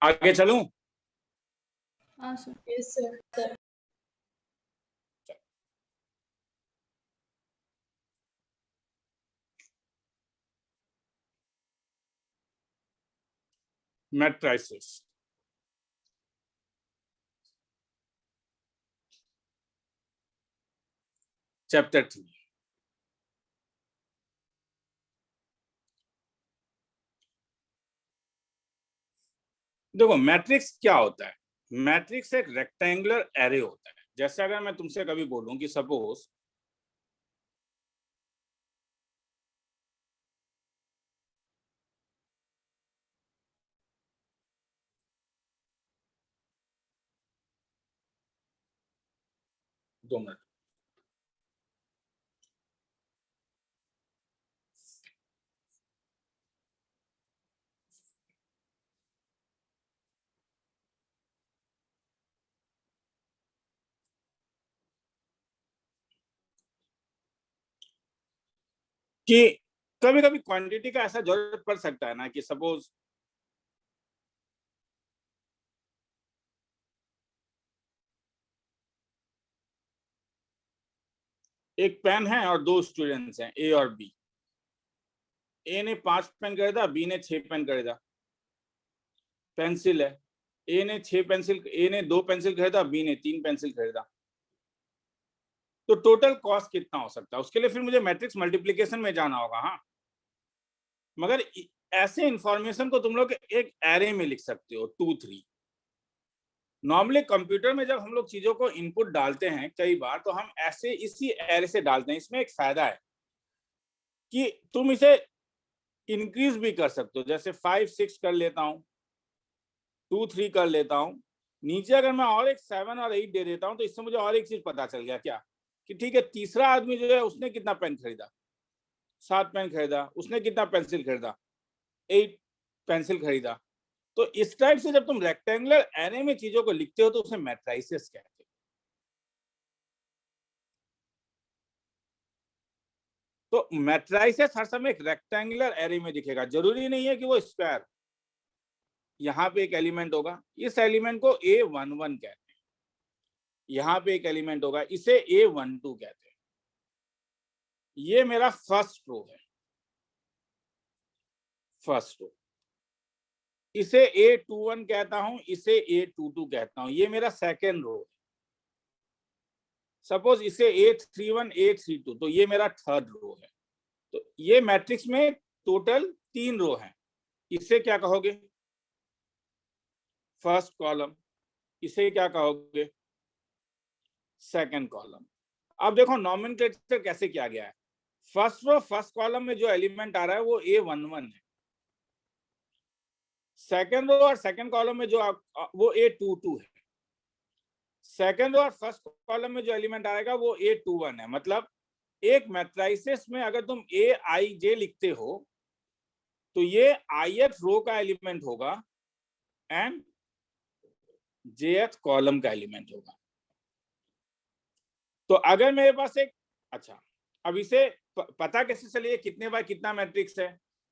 आगे चलूं? हाँ sir. Yes sir. Matrices. Chapter 3। देखो मैट्रिक्स क्या होता है। मैट्रिक्स एक रेक्टेंगुलर एरे होता है। जैसे अगर मैं तुमसे कभी बोलूं कि सपोज दो मिनट, कि कभी कभी क्वांटिटी का ऐसा जरूरत पड़ सकता है ना कि सपोज एक पेन है और दो स्टूडेंट्स हैं ए और बी। ए ने 5 पेन खरीदा, बी ने 6 पेन खरीदा। पेंसिल है, ए ने 2 पेंसिल खरीदा, बी ने 3 पेंसिल खरीदा। तो टोटल कॉस्ट कितना हो सकता है? उसके लिए फिर मुझे मैट्रिक्स मल्टीप्लिकेशन में जाना होगा। हाँ, मगर ऐसे इंफॉर्मेशन को तुम लोग एक एरे में लिख सकते हो 2 3। नॉर्मली कंप्यूटर में जब हम लोग चीजों को इनपुट डालते हैं कई बार, तो हम ऐसे इसी एरे से डालते हैं। इसमें एक फायदा है कि तुम इसे इंक्रीज भी कर सकते हो। जैसे 5 6 कर लेता हूं, 2 3 कर लेता हूं, नीचे अगर मैं और एक 7 और 8 दे देता हूं, तो इससे मुझे और एक चीज पता चल गया क्या कि ठीक है, तीसरा आदमी जो है उसने कितना पेन खरीदा, 7 पेन खरीदा। उसने कितना पेंसिल खरीदा, 8 पेंसिल खरीदा। तो इस टाइप से जब तुम रेक्टेंगुलर एरे में चीजों को लिखते हो तो उसे मैट्रिसेस कहते हैं। तो मैट्रिसेस हर समय एक रेक्टेंगुलर एरे में दिखेगा, जरूरी नहीं है कि वो स्क्वायर। यहाँ पे एक एलिमेंट होगा, इस एलिमेंट को A11 कहते हैं। यहाँ पे एक एलिमेंट होगा, इसे A12 कहते हैं। ये मेरा फर्स्ट रो है, फर्स्ट रो। इसे A21 कहता हूं, इसे A22 कहता हूं। ये मेरा सेकेंड रो है। सपोज इसे A31 A32, तो ये मेरा थर्ड रो है। तो ये मैट्रिक्स में टोटल 3 रो हैं। इसे क्या कहोगे? First column. इसे क्या कहोगे? Second column. अब देखो नॉमेनक्लेचर कैसे किया गया है। फर्स्ट रो फर्स्ट कॉलम में जो एलिमेंट आ रहा है वो A11 है। सेकंड रो और सेकंड कॉलम में जो वो A22 है। सेकंड रो और फर्स्ट कॉलम में जो एलिमेंट आएगा वो A21 है। मतलब एक मैट्रिसेस में अगर तुम Aij लिखते हो तो ये ith रो का एलिमेंट होगा एंड jth कॉलम का एलिमेंट होगा। तो अगर मेरे पास एक, अच्छा अब इसे पता कैसे चलिए कितने बाय कितना मैट्रिक्स है?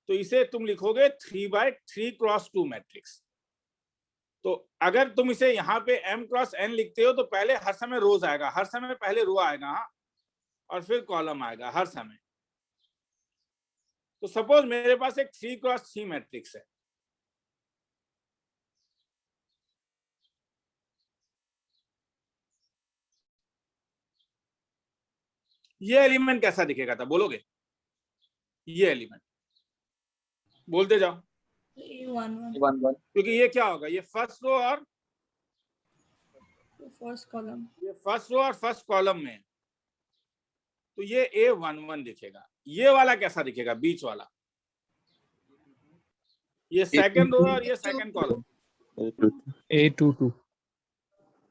तो इसे तुम लिखोगे 3x3 क्रॉस 2 मैट्रिक्स। तो अगर तुम इसे यहाँ पे m क्रॉस n लिखते हो तो पहले हर समय रोज आएगा, हर समय पहले रो आएगा। हाँ, और फिर कॉलम आएगा हर समय। तो सपोज मेरे पास एक 3x3 मैट्रिक्स है। ये एलिमेंट कैसा दिखेगा था बोलोगे? ये एलिमेंट बोलते जाओ। A11 क्योंकि ये क्या होगा, ये फर्स्ट रो और फर्स्ट कॉलम, ये फर्स्ट रो और फर्स्ट कॉलम में, तो ये A11 दिखेगा। ये वाला कैसा दिखेगा, बीच वाला? ये सेकंड रो और ये सेकंड कॉलम A22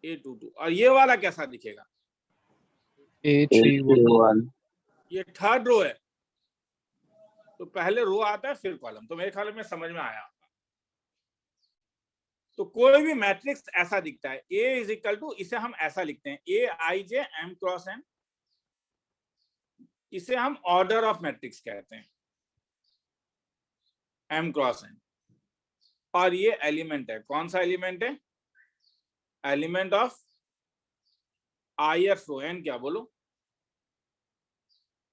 A22। और ये वाला कैसा दिखेगा? A31 ये थर्ड रो है, तो पहले रो आता है फिर कॉलम। तो मेरे ख्याल में समझ में आया। तो कोई भी मैट्रिक्स ऐसा दिखता है, A इज इक्वल टू, इसे हम ऐसा लिखते हैं Aij m क्रॉस n। इसे हम ऑर्डर ऑफ मैट्रिक्स कहते हैं, m क्रॉस n। और ये एलिमेंट है। कौन सा एलिमेंट है? Element of ith row, and क्या बोलो,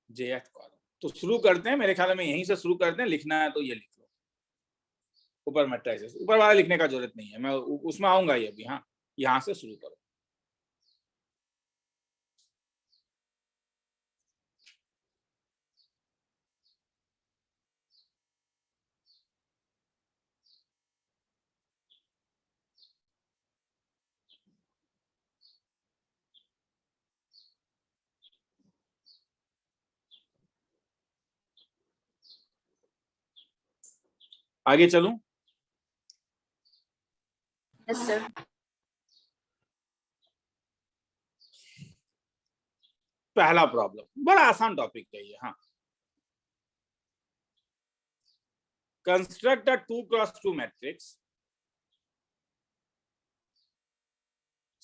jth कॉलम। तो शुरू करते हैं, मेरे ख्याल में यहीं से शुरू करते हैं। लिखना है तो ये लिख लो, ऊपर मैट्रिसेस, ऊपर वाला लिखने का जरूरत नहीं है, मैं उसमें आऊंगा ये अभी। हाँ, यहां से शुरू करो। आगे चलूं? Yes, sir. पहला प्रॉब्लम बड़ा आसान टॉपिक है ये। हाँ, construct a 2x2 matrix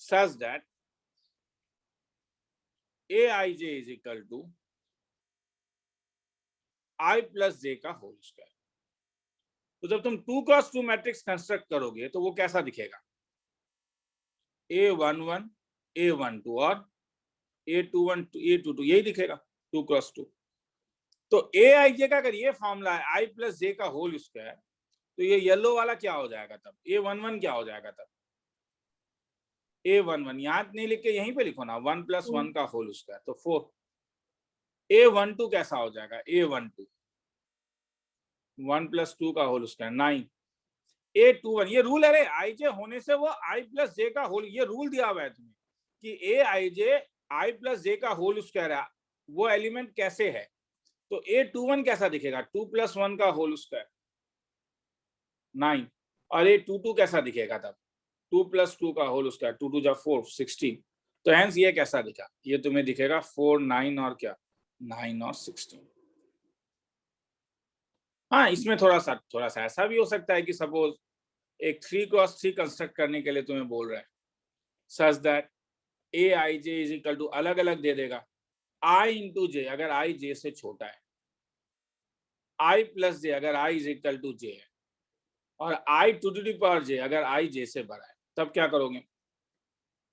such that aij is equal to I plus j का होल स्क्वायर। तो जब तुम 2x2 मैट्रिक्स कंस्ट्रक्ट करोगे तो वो कैसा दिखेगा? a11 a12 और a21 a22, यही दिखेगा 2x2। तो aij का अगर ये फॉर्मूला है i प्लस जे का होल स्क्वायर, तो ये येलो वाला क्या हो जाएगा तब? a11 क्या हो जाएगा तब? a11 याद नहीं लिख के यहीं पे लिखो ना, 1 + 1 का होल स्क्वायर, तो 4। a12 कैसा हो जाएगा? a12 1 + 2 का होल स्क्वायर 9। a21, ये रूल है रे, आई जे होने से वो i प्लस जे का होल, ये रूल दिया हुआ है तुम्हें कि ए आई जे i प्लस जे का होल स्क्वायर है। वो एलिमेंट कैसे है? तो a21 कैसा दिखेगा? 2 + 1 का होल स्क्वायर 9। और a22 कैसा दिखेगा तब? 2 + 2 का होल स्क्वायर, 2 2 4 16। तो हेंस ये कैसा दिखा? ये तुम्हें दिखेगा 4 9 और क्या 9 और 16। हाँ, इसमें थोड़ा सा ऐसा भी हो सकता है कि सपोज एक 3x3 कंस्ट्रक्ट करने के लिए तुम्हें बोल रहा है such that A I J is equal to, अलग अलग दे देगा, i इंटू जे अगर i जे से छोटा है, i प्लस जे अगर i is equal to J है, और i to the power j अगर i जे से बड़ा है। तब क्या करोगे?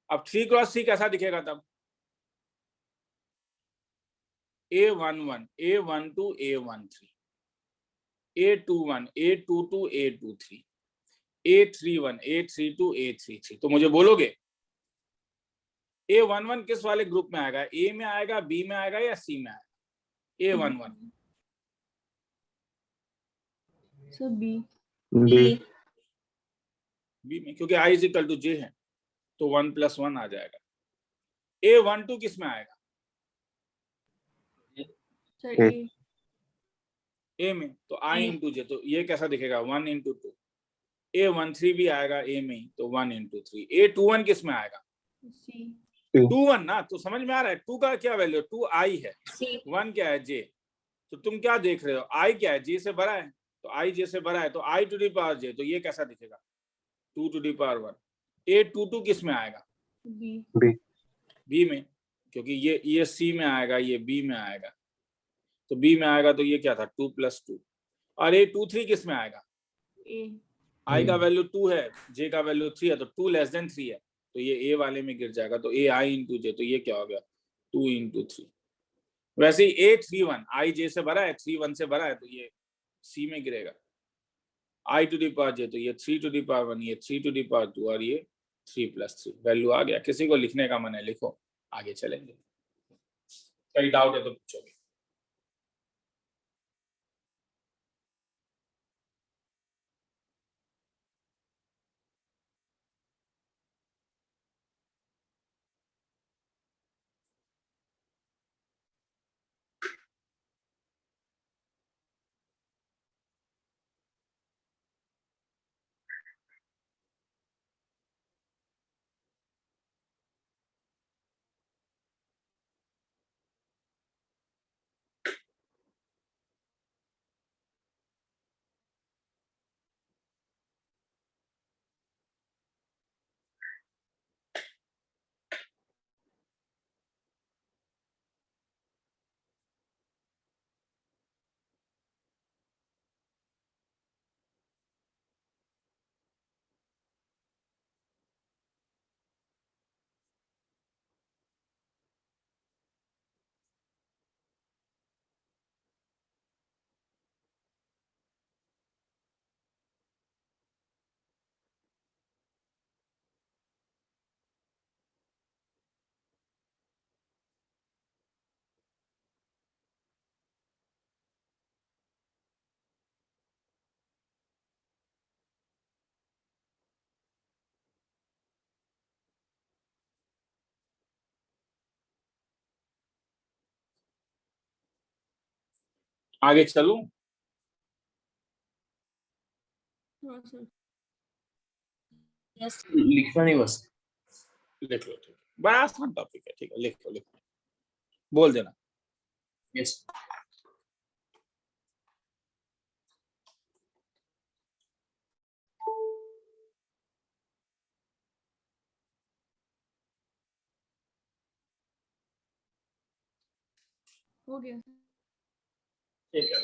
अब 3x3 कैसा दिखेगा तब? a11 a12 a13 a21 a22 a23 a31 a32 a33। तो मुझे बोलोगे a11 किस वाले ग्रुप में आएगा? ए में आएगा, बी में आएगा या सी में आएगा? a11 So B. B. B में, क्योंकि i is equal to J है, तो 1 + 1 आ जाएगा। a12 किस में आएगा? Sir A. A. ए में, तो i इंटू जे, तो ये कैसा दिखेगा? 1 इंटू 2। a13 भी आएगा ए में ही, तो 1 इंटू 3। a21 किस में आएगा? C. 21 ना, तो समझ में आ रहा है 2 का क्या वैल्यू? 2 i है, 1 क्या है? जे। तो तुम क्या देख रहे हो? i क्या है? जे से बड़ा है, तो i जे से बड़ा है, तो i टू द पावर जे, तो ये कैसा दिखेगा? 2 टू द पावर 1। a22 किस में आएगा? B. B. बी में, क्योंकि ये सी में आएगा, ये बी में आएगा, तो बी में आएगा, तो ये क्या था? 2 + 2। और a23 किस में आएगा? A. i का वैल्यू 2 है, j का वैल्यू 3 है, तो 2 < 3 है, तो ये a वाले में गिर जाएगा, तो a i इंटू जे, तो ये क्या हो गया? 2 इंटू 3। वैसे ही a31 i j से बड़ा है, 31 से बड़ा है, तो ये c में गिरेगा। i to the power j, तो ये 3 टू द पावर 1, ये 3 टू द पावर 2, और ये 3 + 3। वैल्यू आ गया। किसी को लिखने का मन है लिखो, आगे चलेंगे। कहीं डाउट है तो पूछोगे। आगे चलूं? हाँ सर। यस, लिखना नहीं बस। लिख लो, ठीक है, बड़ा आसान टॉपिक है, ठीक है, लिख लो, बोल देना। यस। हो गया। ठीक है,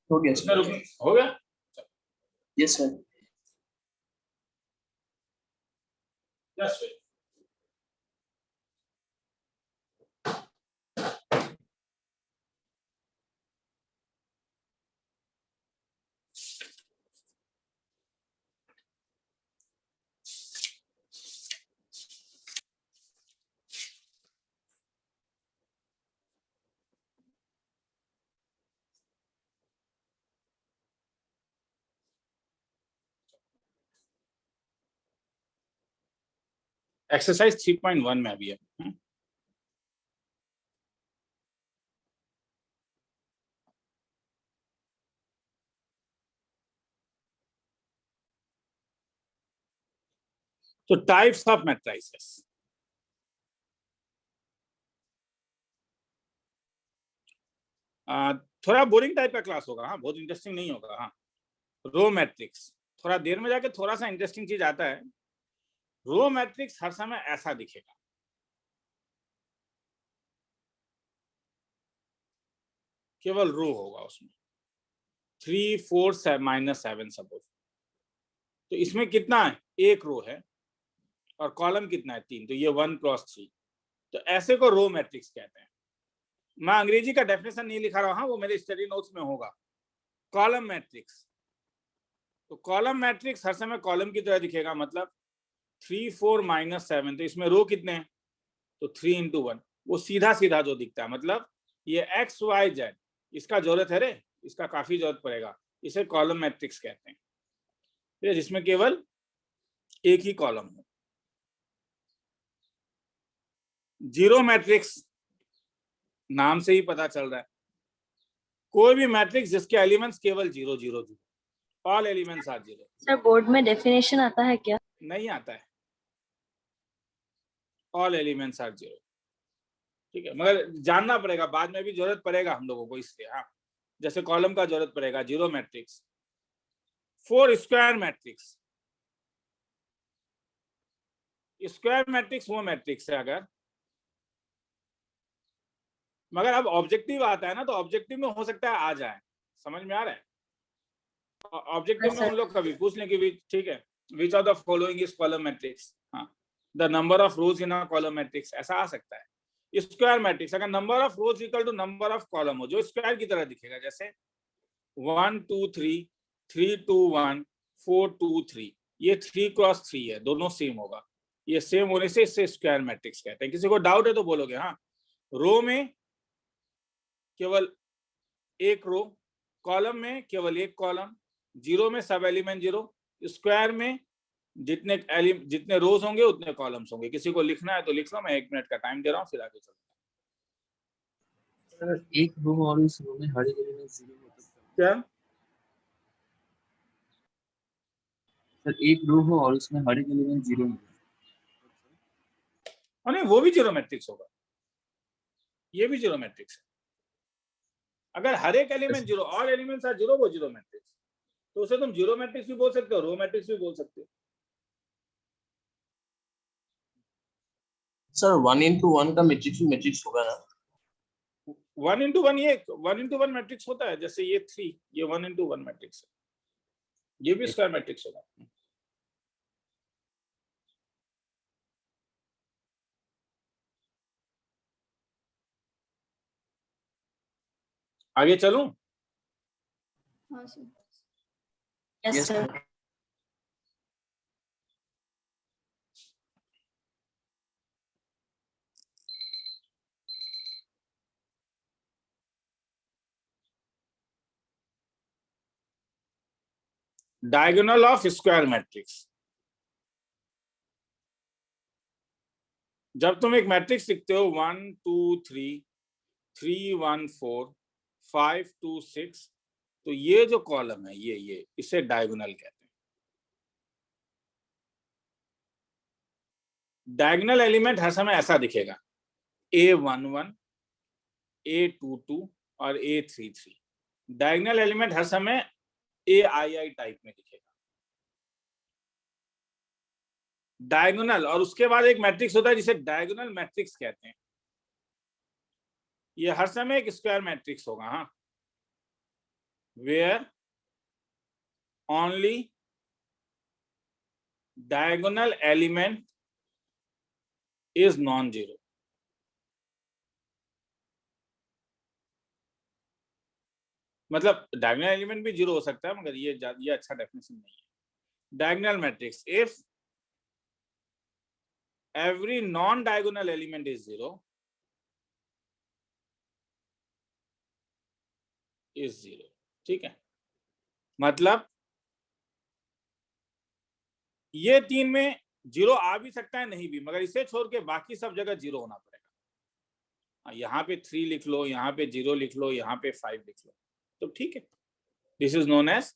हो गया इसमें सर। रुकना हो गया। Yes sir. यस। एक्सरसाइज 3.1 में अभी है। तो टाइप्स ऑफ मैट्रिसेस, थोड़ा बोरिंग टाइप का क्लास होगा, हाँ, बहुत इंटरेस्टिंग नहीं होगा। हाँ, रो मैट्रिक्स, थोड़ा देर में जाके थोड़ा सा इंटरेस्टिंग चीज आता है। रो मैट्रिक्स हर समय ऐसा दिखेगा, केवल रो होगा उसमें, 3 4 -7 सपोज। तो इसमें कितना है, एक रो है और कॉलम कितना है, 3, तो ये 1 क्रॉस 3। तो ऐसे को रो मैट्रिक्स कहते हैं। मैं अंग्रेजी का डेफिनेशन नहीं लिखा रहा हूं, वो मेरे स्टडी नोट्स में होगा। कॉलम मैट्रिक्स, तो कॉलम मैट्रिक्स हर समय कॉलम की तरह दिखेगा, मतलब 3 4 -7। तो इसमें रो कितने हैं, तो 3 × 1, वो सीधा सीधा जो दिखता है, मतलब ये x y z, इसका जरूरत है रे, इसका काफी जरूरत पड़ेगा, इसे कॉलम मैट्रिक्स कहते हैं, ठीक है, जिसमें केवल एक ही कॉलम हो। जीरो मैट्रिक्स, नाम से ही पता चल रहा है, कोई भी मैट्रिक्स जिसके एलिमेंट्स केवल 0 0 0, all elements are 0। Sir board में डेफिनेशन आता है क्या? नहीं आता है, ऑल एलिमेंट्स आर 0, ठीक है, मगर जानना पड़ेगा, बाद में भी जरूरत पड़ेगा हम लोगों को, इसलिए। हाँ, जैसे कॉलम का जरूरत पड़ेगा, zero matrix. 4 square matrix, square matrix वो मैट्रिक्स है अगर, मगर अब ऑब्जेक्टिव आता है ना, तो ऑब्जेक्टिव में हो सकता है आ जाए, समझ में आ रहा है। ऑब्जेक्टिव में उन लोग कभी पूछ लें कि ठीक है, which of the following is column matrix, हाँ, the number of rows in a column matrix, ऐसा आ सकता है। स्क्वायर मैट्रिक्स, अगर number of rows equal to number of column हो, जो स्क्वायर की तरह दिखेगा, जैसे 1 2 3 3 2 1 4 2 3, ये 3 क्रॉस 3 है, दोनों सेम होगा, ये सेम होने से इससे स्क्वायर मैट्रिक्स कहते हैं। किसी को डाउट है तो बोलोगे। हाँ, रो में केवल एक रो, कॉलम में केवल एक कॉलम, जीरो में सब एलिमेंट 0, स्क्वायर में जितने रोज होंगे उतने कॉलम्स होंगे। किसी को लिखना है तो लिख लो, मैं 1 मिनट का टाइम दे रहा हूँ, फिर आगे चलते हैं। एक रो और उस रो में हर एक एलिमेंट 0 होता है क्या सर? एक रो हो और उसमें हर एक एलिमेंट 0 होता है। नहीं, वो भी जीरो मैट्रिक्स होगा, ये भी जीरो मैट्रिक्स है। अगर हर एक एलिमेंट 0, ऑल एलिमेंट्स आर 0, वो जीरो मैट्रिक्स, तो उसे तुम जीरो मैट्रिक्स भी बोल सकते हो, रो मैट्रिक्स भी बोल सकते हो। सर 1 × 1 का मैट्रिक्स होगा ना? 1 × 1, ये 1 × 1 मैट्रिक्स होता है, जैसे ये 3, ये 1 × 1 मैट्रिक्स है, ये भी स्क्वायर मैट्रिक्स होगा। आगे चलूं? हाँ sir. Yes sir. Diagonal of square matrix, जब तुम एक मैट्रिक्स लिखते हो 1 2 3 3 1 4 5 2 6, तो ये जो कॉलम है ये इसे डायगोनल कहते हैं। डायगोनल एलिमेंट हर समय ऐसा दिखेगा, A11, A22 और A33। डायगोनल एलिमेंट हर समय AII टाइप में दिखेगा। डायगोनल, और उसके बाद एक मैट्रिक्स होता है जिसे डायगोनल मैट्रिक्स कहते हैं। ये हर समय एक स्क्वायर मैट्रिक्स होगा, हाँ, where only diagonal element is non zero. मतलब डायगोनल एलिमेंट भी जीरो हो सकता है, मगर ये अच्छा डेफिनेशन नहीं है। Diagonal matrix, if every non-diagonal element is zero, ठीक है। मतलब ये तीन में जीरो आ भी सकता है, नहीं भी, मगर इसे छोड़ के बाकी सब जगह जीरो होना पड़ेगा। यहाँ पे 3 लिख लो, यहाँ पे 0 लिख लो, यहाँ पे 5 लिख लो, तो ठीक है। दिस इज नोन एज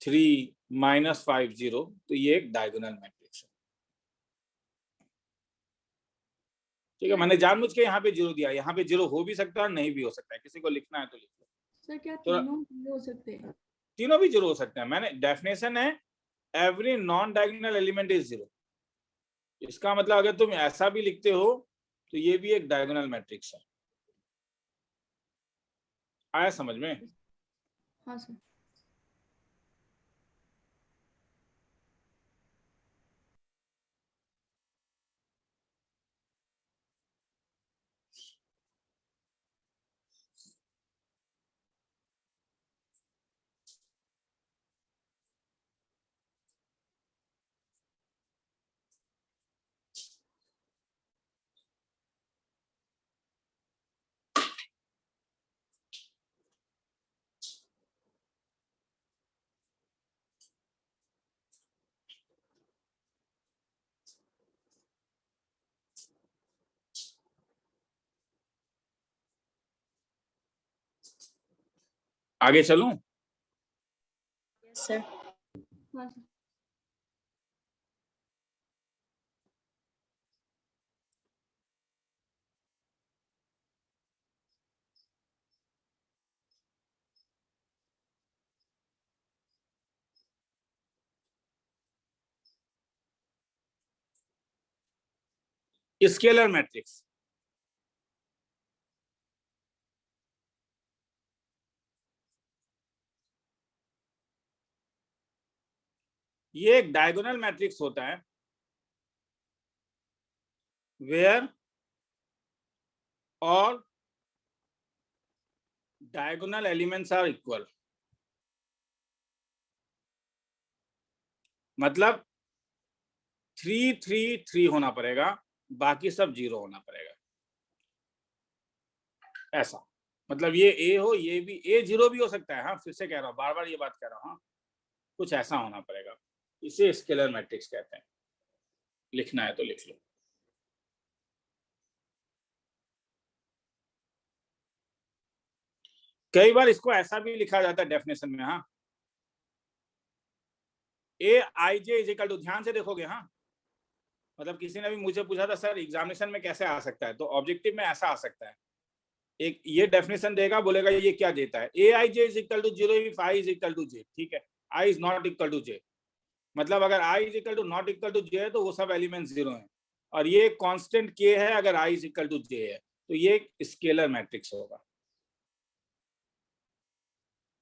3 - 5 0, तो ये एक डायगोनल मैट्रिक्स है। ठीक है, मैंने जानबूझ के यहाँ पे 0 दिया। यहाँ पे 0 हो भी सकता है और नहीं भी हो सकता है, किसी को लिखना है तो लिख लो। सर क्या तो तीनों जीरो हो सकते हैं? तीनों भी जीरो हो सकते हैं। मैंने डेफिनेशन है every non diagonal element is zero. इसका मतलब अगर तुम ऐसा भी लिखते हो तो ये भी एक डायगोनल मैट्रिक्स है। आया समझ में? हाँ सर। आगे चलूं? Yes, sir. हाँ सर। स्केलर मैट्रिक्स, ये एक डायगोनल मैट्रिक्स होता है where all diagonal elements are equal. मतलब 3 3 3 होना पड़ेगा, बाकी सब 0 होना पड़ेगा, ऐसा। मतलब ये ए हो, ये भी ए 0 भी हो सकता है, हाँ, फिर से कह रहा हूँ, बार बार ये बात कह रहा हूँ, हाँ, कुछ ऐसा होना पड़ेगा। इसे स्केलर मैट्रिक्स कहते हैं। लिखना है तो लिख लो। कई बार इसको ऐसा भी लिखा जाता है डेफिनेशन में, हाँ, AIJ इज इक्वल टू, ध्यान से देखोगे, हाँ, मतलब किसी ने भी मुझे पूछा था सर एग्जामिनेशन में कैसे आ सकता है, तो ऑब्जेक्टिव में ऐसा आ सकता है। एक ये डेफिनेशन देगा, बोलेगा ये क्या देता है, AIJ इज इक्वल टू 0 इफ I is equal to J, ठीक है, I is not equal to J। मतलब अगर I is equal to not equal to J है तो वो सब एलिमेंट 0 हैं, और ये कांस्टेंट K है अगर I is equal to J है, तो ये एक स्केलर मैट्रिक्स होगा।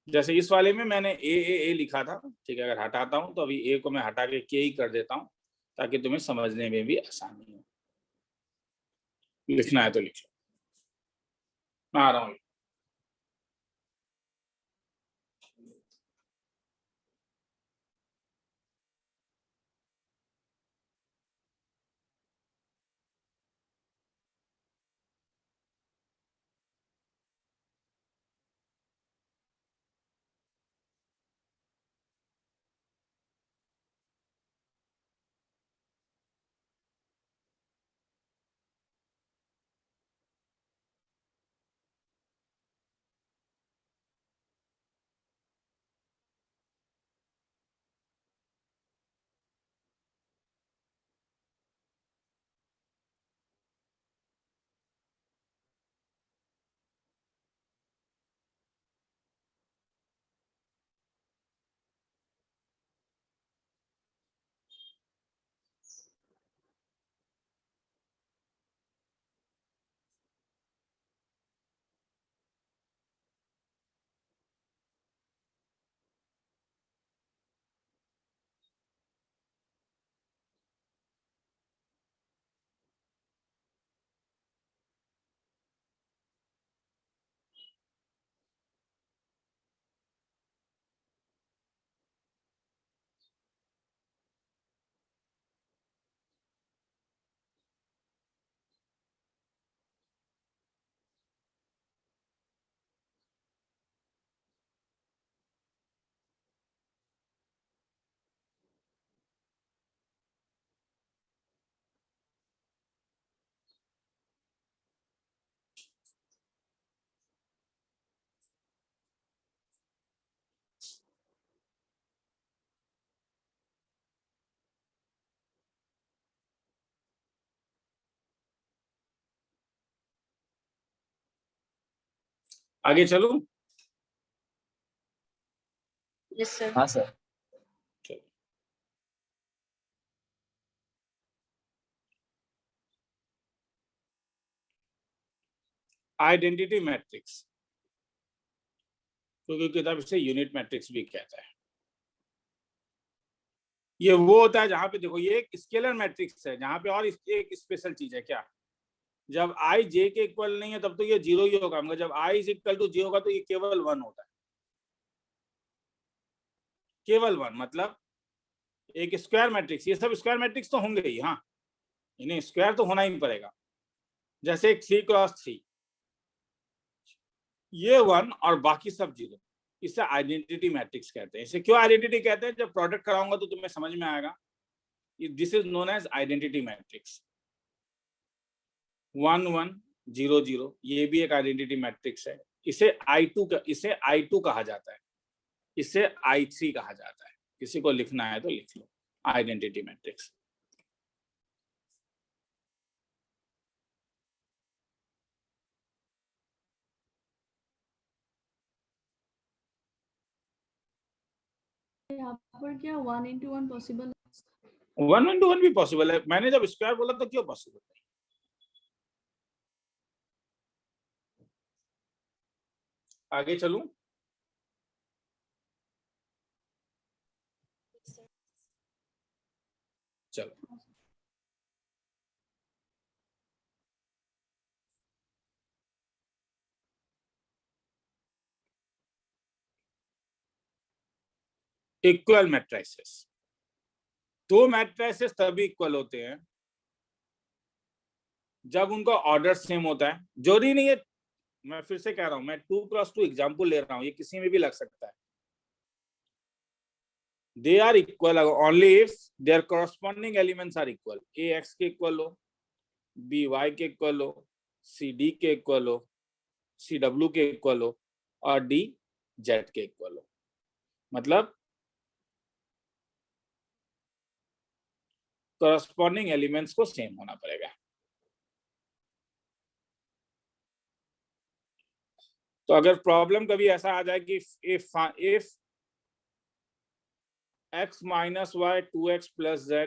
जैसे इस वाले में मैंने ए लिखा था, ठीक है, अगर हटाता हूं तो अभी ए को मैं हटा के के ही कर देता हूं ताकि तुम्हें समझने में भी आसानी हो। लिखना है तो लिख लो, मैं आ रहा हूँ। आगे चलूं? Yes, sir. हाँ सर। आइडेंटिटी मैट्रिक्स, क्योंकि किताब इसे यूनिट मैट्रिक्स भी कहता है। ये वो होता है जहां पे देखो ये एक स्केलर मैट्रिक्स है, जहां पे और एक स्पेशल चीज है क्या, जब आई जे के इक्वल नहीं है तब तो ये 0 ही होगा, मगर जब आई इज इक्वल टू जी होगा तो ये केवल 1 होता है, केवल 1। मतलब एक स्क्वायर मैट्रिक्स, ये सब स्क्वायर मैट्रिक्स तो होंगे ही, हाँ इन्हें स्क्वायर तो होना ही पड़ेगा। जैसे 3x3, ये 1 और बाकी सब 0, इसे आइडेंटिटी मैट्रिक्स कहते हैं। इसे क्यों आइडेंटिटी कहते हैं, जब प्रोडक्ट कराऊंगा तो तुम्हें समझ में आएगा। This is known as identity matrix. 1 1 0 0, ये भी एक आइडेंटिटी मैट्रिक्स है। इसे I2 कहा जाता है, इसे I3 कहा जाता है। किसी को लिखना है तो लिख लो, आइडेंटिटी मैट्रिक्स। यहाँ पर क्या 1 into 1 पॉसिबल है? 1 into 1 भी पॉसिबल है। मैंने जब स्क्वायर बोला तो क्यों पॉसिबल नहीं? आगे चलूं? चलो, इक्वल मैट्रिसेस। दो मैट्रिसेस तभी इक्वल होते हैं जब उनका ऑर्डर सेम होता है। जरूरी नहीं है, मैं फिर से कह रहा हूं, मैं 2x2 एग्जांपल ले रहा हूं, ये किसी में भी लग सकता है। They are equal only if their corresponding elements are equal. A X के इक्वल हो, बी वाई के इक्वल हो, सी डी के इक्वल हो, सी डब्ल्यू के इक्वल हो और डी जेड के इक्वल हो। मतलब कॉरस्पॉन्डिंग एलिमेंट्स को सेम होना पड़ेगा। तो अगर प्रॉब्लम कभी ऐसा आ जाए कि if x minus y 2x plus z,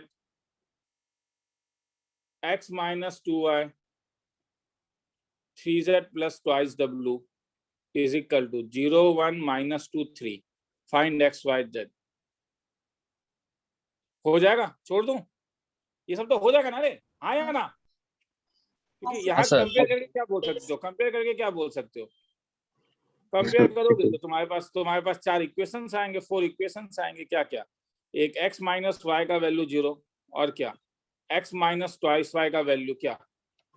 x minus 2y 3z plus twice w is equal to 0 1 minus 2 3, find x y z, हो जाएगा? छोड़ दूं? ये सब तो हो जाएगा ना रे, हाँ या ना? क्योंकि यहाँ कंपेयर करके क्या बोल सकते हो, कंपेयर करके क्या बोल सकते हो? कंपेयर करोगे तो तुम्हारे पास 4 इक्वेशंस आएंगे, 4 इक्वेशंस आएंगे। क्या क्या? एक x माइनस वाई का वैल्यू 0 और क्या x माइनस ट्वाइस वाई का वैल्यू क्या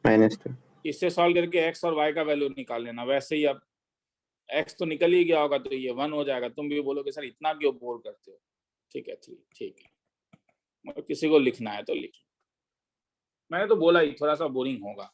-2। इससे सॉल्व करके x और y का वैल्यू निकाल लेना। वैसे ही अब x तो निकल ही गया होगा तो ये 1 हो जाएगा। तुम भी बोलोगे सर इतना क्यों बोर करते हो? ठीक है, ठीक है, मतलब किसी को लिखना है तो लिख। मैंने तो बोला ही थोड़ा सा बोरिंग होगा।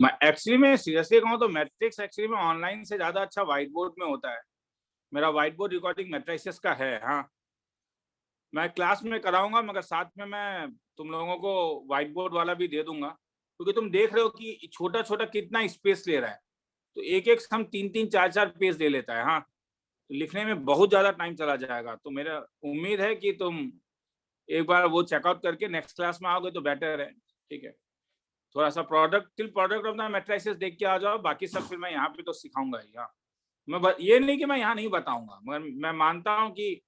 मैं एक्चुअली में सीरियसली कहूँ तो मैट्रिक्स एक्चुअली में ऑनलाइन से ज्यादा अच्छा व्हाइट बोर्ड में होता है। मेरा व्हाइट बोर्ड रिकॉर्डिंग मैट्रिसेस का है। हाँ, मैं क्लास में कराऊंगा, मगर साथ में मैं तुम लोगों को व्हाइट बोर्ड वाला भी दे दूंगा, क्योंकि तुम देख रहे हो कि छोटा छोटा कितना स्पेस ले रहा है। तो एक एक हम 3 4 4 पेज ले लेता है। हाँ, तो लिखने में बहुत ज्यादा टाइम चला जाएगा। तो मेरा उम्मीद है कि तुम एक बार वो चेकआउट करके नेक्स्ट क्लास में आओगे तो बेटर है। ठीक है, थोड़ा सा प्रोडक्ट ऑफ द मैट्रिसेस देख के आ जाओ। बाकी सब फिर मैं यहाँ पे तो सिखाऊंगा ही। हाँ, मैं ये नहीं कि मैं यहाँ नहीं बताऊंगा, मगर मैं मानता हूँ कि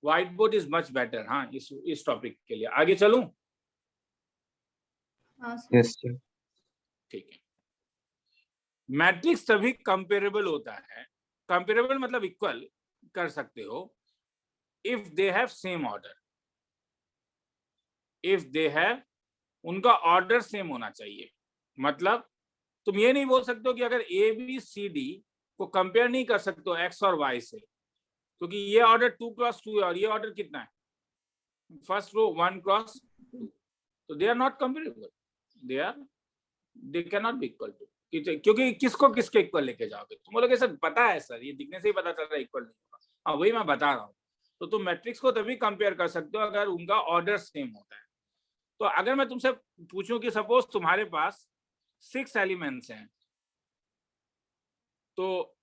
white board is much better. हाँ, इस टॉपिक के लिए आगे चलूं? हाँ सर। Yes sir. ठीक है। मैट्रिक्स तभी कंपेरेबल होता है, कंपेरेबल मतलब इक्वल कर सकते हो, if they have same order. If they have, उनका ऑर्डर सेम होना चाहिए। मतलब तुम ये नहीं बोल सकते हो कि अगर ए बी सी डी को कंपेयर नहीं कर सकते हो एक्स और वाई से, क्योंकि ये ऑर्डर 2 क्रॉस 2 है और ये ऑर्डर कितना है, फर्स्ट रो 1 क्रॉस 2, तो they are not comparable, they can not be equal to, क्योंकि किसको किसके इक्वल लेके जाओगे, तुम बोलोगे सर पता है सर, ये दिखने से ही पता चल रहा है इक्वल नहीं होगा, हाँ वही मैं बता रहा हूँ। तो तुम मैट्रिक्स को तभी कंपेयर कर सकते हो अगर उनका ऑर्डर सेम होता है। तो अगर मैं तुमसे पूछूं कि सपोज तुम्हारे पास 6 एलिमेंट्स हैं, तो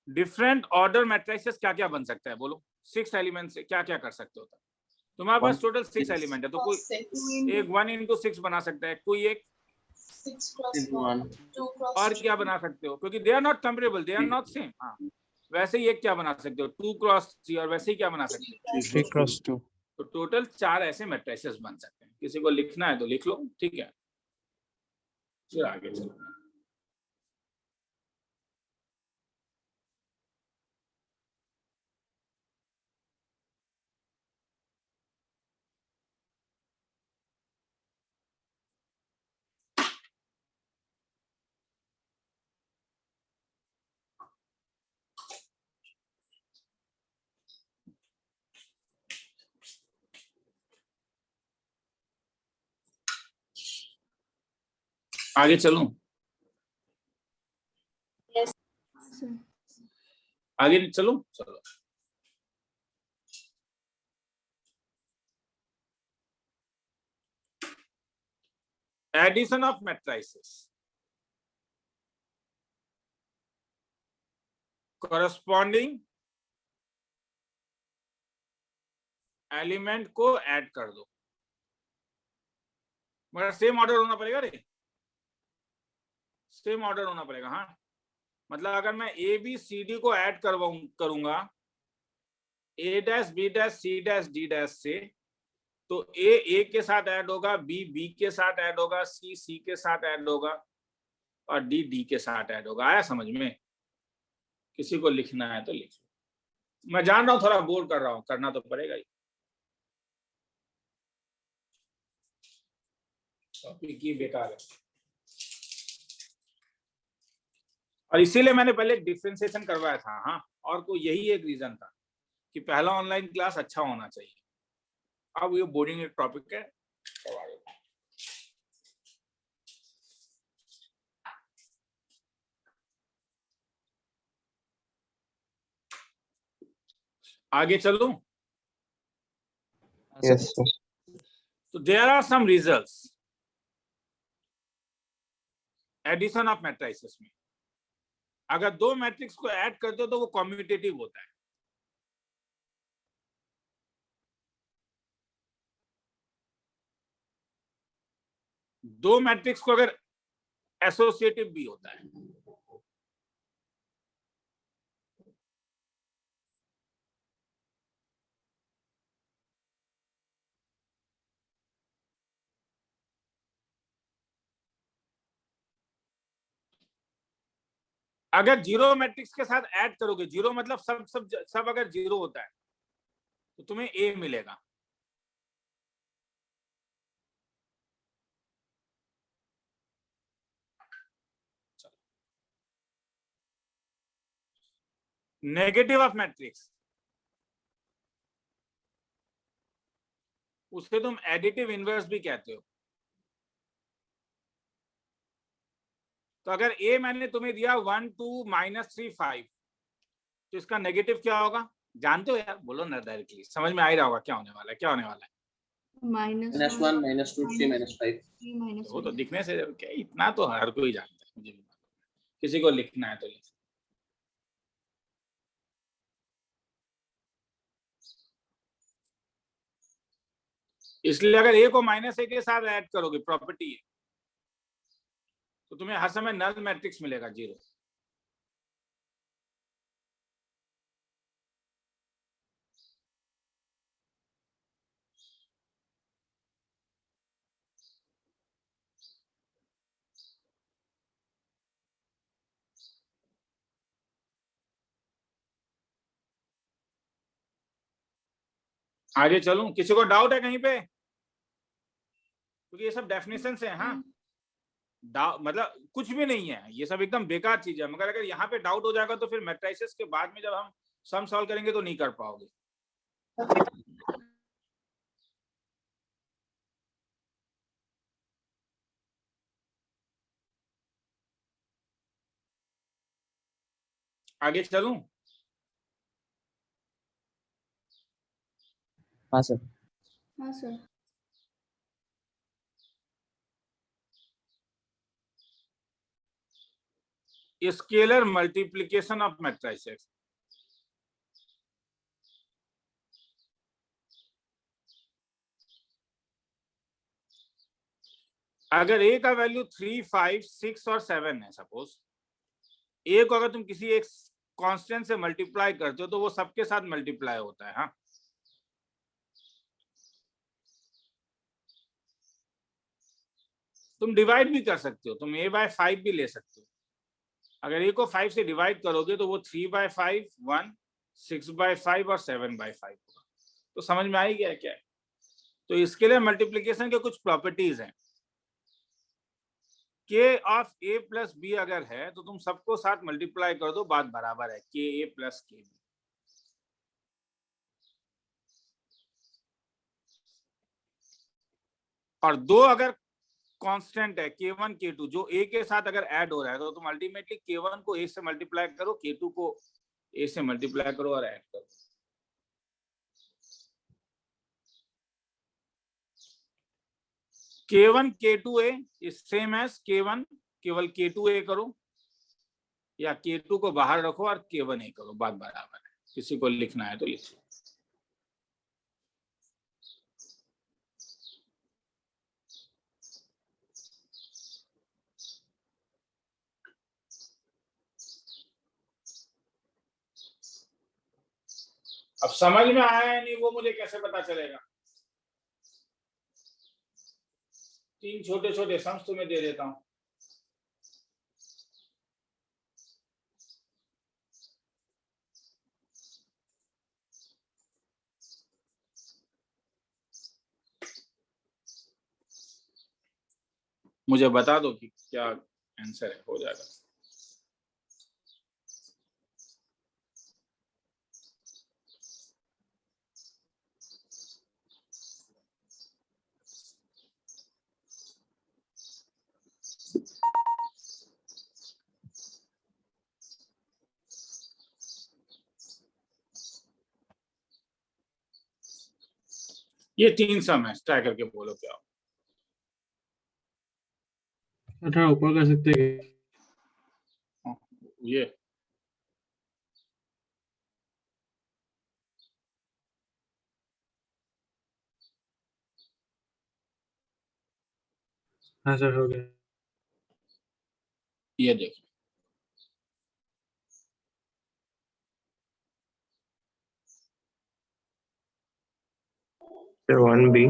डिफरेंट ऑर्डर मैट्रिसेस क्या क्या बन सकता है, बोलो 6 एलिमेंट से क्या क्या कर सकते हो? तुम्हारे पास टोटल 6 एलिमेंट है, तो कोई एक 1 into 6 बना सकता है, कोई एक 6 cross 1, 2 cross और क्या बना सकते हो, क्योंकि they are not comparable, they are not same. हाँ वैसे ही एक क्या बना सकते हो 2 क्रॉस 3, और वैसे ही क्या बना सकते हो 3 cross 2। तो टोटल 4 ऐसे मैट्रिसेस बन सकते हैं। किसी को लिखना है तो लिख लो, ठीक है, फिर आगे चलो। आगे चलूं, sir. आगे चलो चलो। Addition of matrices, corresponding element को ऐड कर दो, मगर सेम ऑर्डर होना पड़ेगा रे, सेम ऑर्डर होना पड़ेगा। हाँ मतलब अगर मैं ए बी सी डी को ऐड करूंगा A dash B dash C dash D dash से, तो ए के साथ ऐड होगा, बी के साथ ऐड होगा, सी के साथ ऐड होगा, और डी के साथ ऐड होगा। आया समझ में? किसी को लिखना है तो लिख लो, मैं जान रहा हूं थोड़ा बोर कर रहा हूं, करना तो पड़ेगा ही, टॉपिक ही बेकार है। और इसीलिए मैंने पहले डिफरेंशिएशन करवाया था। हाँ और कोई यही एक रीजन था कि पहला ऑनलाइन क्लास अच्छा होना चाहिए। अब ये बोर्डिंग एक टॉपिक है, आगे चलूं। Yes, sir. तो there are some results addition of matrices में। अगर दो मैट्रिक्स को ऐड करते हो तो वो कम्यूटेटिव होता है। दो मैट्रिक्स को अगर एसोसिएटिव भी होता है। अगर जीरो मैट्रिक्स के साथ ऐड करोगे, जीरो मतलब सब अगर जीरो होता है तो तुम्हें ए मिलेगा। नेगेटिव ऑफ मैट्रिक्स, उससे तुम एडिटिव इनवर्स भी कहते हो। तो अगर ए मैंने तुम्हें दिया 1 2 -3 5, तो इसका नेगेटिव क्या होगा जानते हो यार? बोलो ना डायरेक्टली, समझ में आ ही रहा होगा क्या होने वाला है। क्या होने वाला है? -1, -2, 3, -5। वो तो दिखने से क्या, इतना तो हर कोई जानता है, मुझे भी मालूम है। किसी को लिखना है तो लिख। इसलिए अगर ए को -a के साथ ऐड करोगे, प्रॉपर्टी है, तो तुम्हें हर समय नल मैट्रिक्स मिलेगा, जीरो। आगे चलूं, किसी को डाउट है कहीं पे? क्योंकि ये सब डेफिनेशन से है। हाँ मतलब कुछ भी नहीं है, ये सब एकदम बेकार चीज है। मगर अगर यहाँ पे डाउट हो जाएगा तो फिर मैट्रिसेस के बाद में जब हम सम सॉल्व करेंगे तो नहीं कर पाओगे। आगे चलूं? हाँ सर। हाँ sir. Scalar multiplication of matrices. अगर ए का वैल्यू 3, 5, 6 और 7 है, सपोज ए को अगर तुम किसी एक कांस्टेंट से मल्टीप्लाई करते हो तो वो सबके साथ मल्टीप्लाई होता है। हाँ, तुम डिवाइड भी कर सकते हो, तुम a/5 भी ले सकते हो। अगर a को 5 से डिवाइड करोगे तो वो 3/5, 1, 6/5 और 7/5 होगा। तो समझ में आई गया क्या है? तो इसके लिए मल्टीप्लिकेशन के कुछ प्रॉपर्टीज हैं। k of a plus B अगर है तो तुम सबको साथ मल्टीप्लाई कर दो, बात बराबर है, k a plus k b। और दो अगर कांस्टेंट है k1 k2 जो a के साथ अगर ऐड हो रहा है तो तुम अल्टीमेटली k1 को a से मल्टीप्लाई करो, k2 को a से मल्टीप्लाई करो और ऐड करो। k1 k2a is same as k1, केवल k2a करो या k2 को बाहर रखो और k1a करो, बात बराबर है। किसी को लिखना है तो लिख लो। अब समझ में आया है नहीं वो मुझे कैसे पता चलेगा? 3 छोटे छोटे सम्स तुम्हें दे देता हूं। मुझे बता दो कि क्या आंसर है, हो जाएगा। ये 3 सम है, ट्राई करके बोलो क्या। अठारह ऊपर कर सकते हैं। ये हाँ सर, हो गया। ये देखो, sir 1B।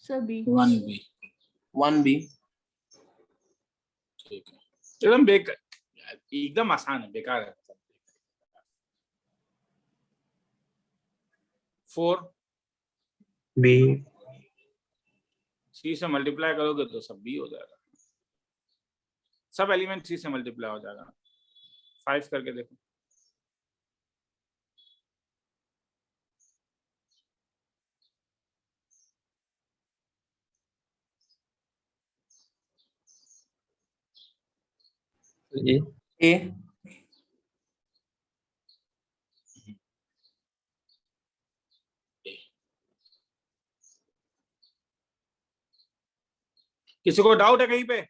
Sir B. 1b। 1b। ठीक है, एकदम बेकार, एकदम आसान है, बेकार है। 4 B। 3 से मल्टीप्लाई करोगे तो सब b हो जाएगा, सब एलिमेंट 3 से मल्टीप्लाई हो जाएगा। 5 करके देखो। ए। a। किसी को डाउट है कहीं पे?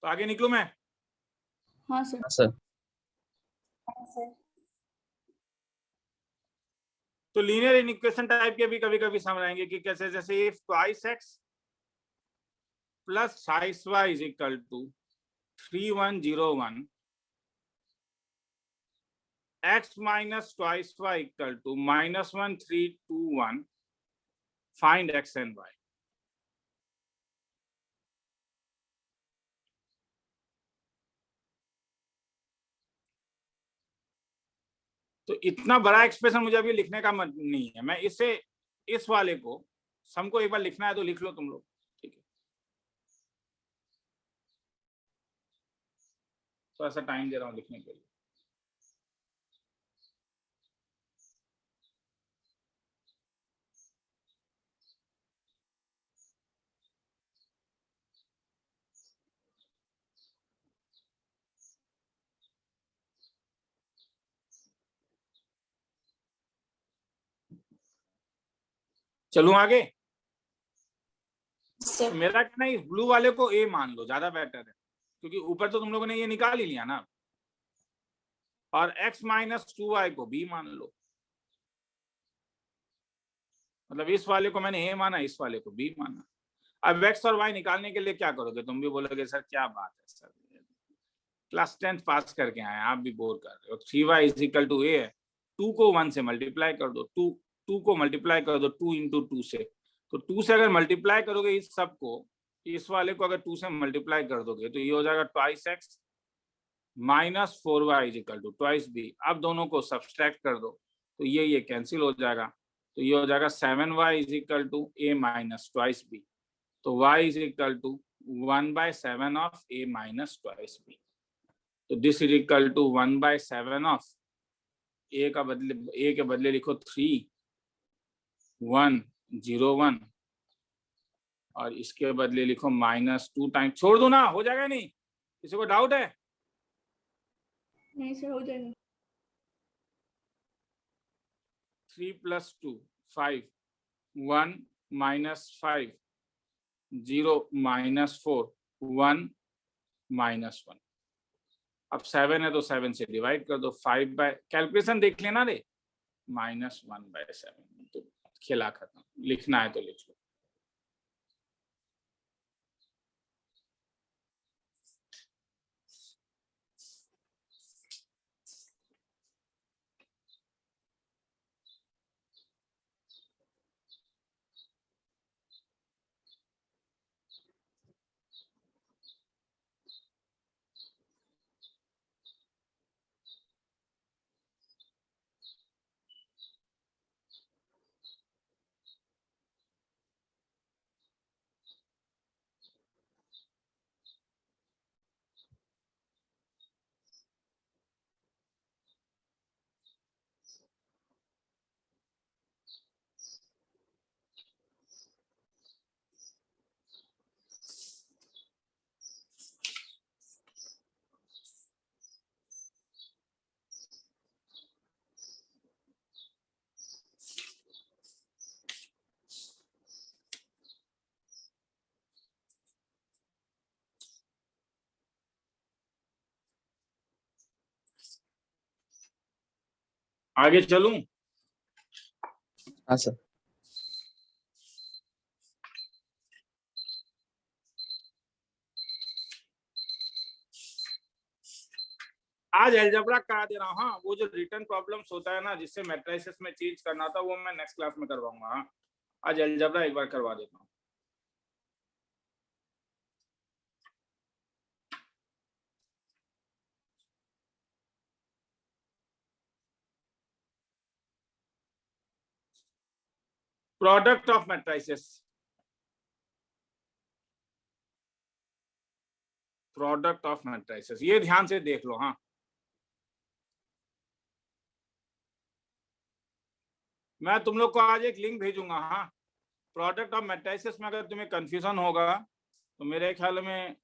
तो आगे निकलूं मैं? हाँ सर। हाँ सर। तो लीनियर इक्वेशन टाइप के भी कभी कभी समझ आएंगे कि कैसे, जैसे if twice x plus thrice y is equal to 3101, x minus twice y equal to -1321, find x and y। तो इतना बड़ा एक्सप्रेशन मुझे अभी लिखने का मन नहीं है। मैं इसे, इस वाले को सम को एक बार लिखना है तो लिख लो तुम लोग, ठीक है। थोड़ा सा टाइम दे रहा हूँ लिखने के लिए। चलूं आगे? Sir, मेरा कहना है इस ब्लू वाले को ए मान लो, ज्यादा बेटर है, क्योंकि ऊपर तो तुम लोगों ने ये निकाल ही लिया ना। और x माइनस 2y को b मान लो, मतलब इस वाले को मैंने a माना, इस वाले को b माना। अब x और y निकालने के लिए क्या करोगे? तुम भी बोलोगे सर क्या बात है सर, क्लास 10 पास करके आए, आप भी बोर कर रहे हो। 3y is equal to a है, 2 को 1 से मल्टीप्लाई कर दो, 2 को मल्टीप्लाई कर दो 2 इंटू 2 से, तो 2 से अगर मल्टीप्लाई करोगे इस सब को, इस वाले को अगर 2 से मल्टीप्लाई कर दोगे तो ये हो जाएगा twice x minus 4y is equal to twice b। अब दोनों को सब्सट्रैक्ट कर दो तो ये कैंसिल हो जाएगा, तो ये हो जाएगा 7y is equal to a minus twice b। तो y is equal to 1/7 of a minus twice b। तो this is equal to 1/7 of a का बदले, a के बदले लिखो 3,1,0,1 और इसके बदले लिखो -2 टाइम। छोड़ दो ना, हो जाएगा नहीं? किसी को डाउट है? नहीं सर, हो जाएगा। 3 + 2 5, 1 - 5, 0 - 4, 1 - 1। अब 7 है तो 7 से डिवाइड कर दो, 5 बाय, कैलकुलेशन देख लेना रे, -1/7। तो खेला खत्म, लिखना है तो लिख लो। आगे चलूं? हाँ सर। आज अलजेब्रा करा दे रहा हूँ। हाँ, वो जो रिटर्न प्रॉब्लम्स होता है ना, जिससे मैट्रिसेस में चेंज करना था, वो मैं नेक्स्ट क्लास में करवाऊंगा। हाँ, आज अलजेब्रा एक बार करवा देता हूँ। Product of matrices, product of matrices, ये ध्यान से देख लो। हाँ, मैं तुम लोग को आज एक लिंक भेजूंगा। हाँ, प्रोडक्ट ऑफ मैट्रिसेस में अगर तुम्हें कंफ्यूजन होगा तो मेरे ख्याल में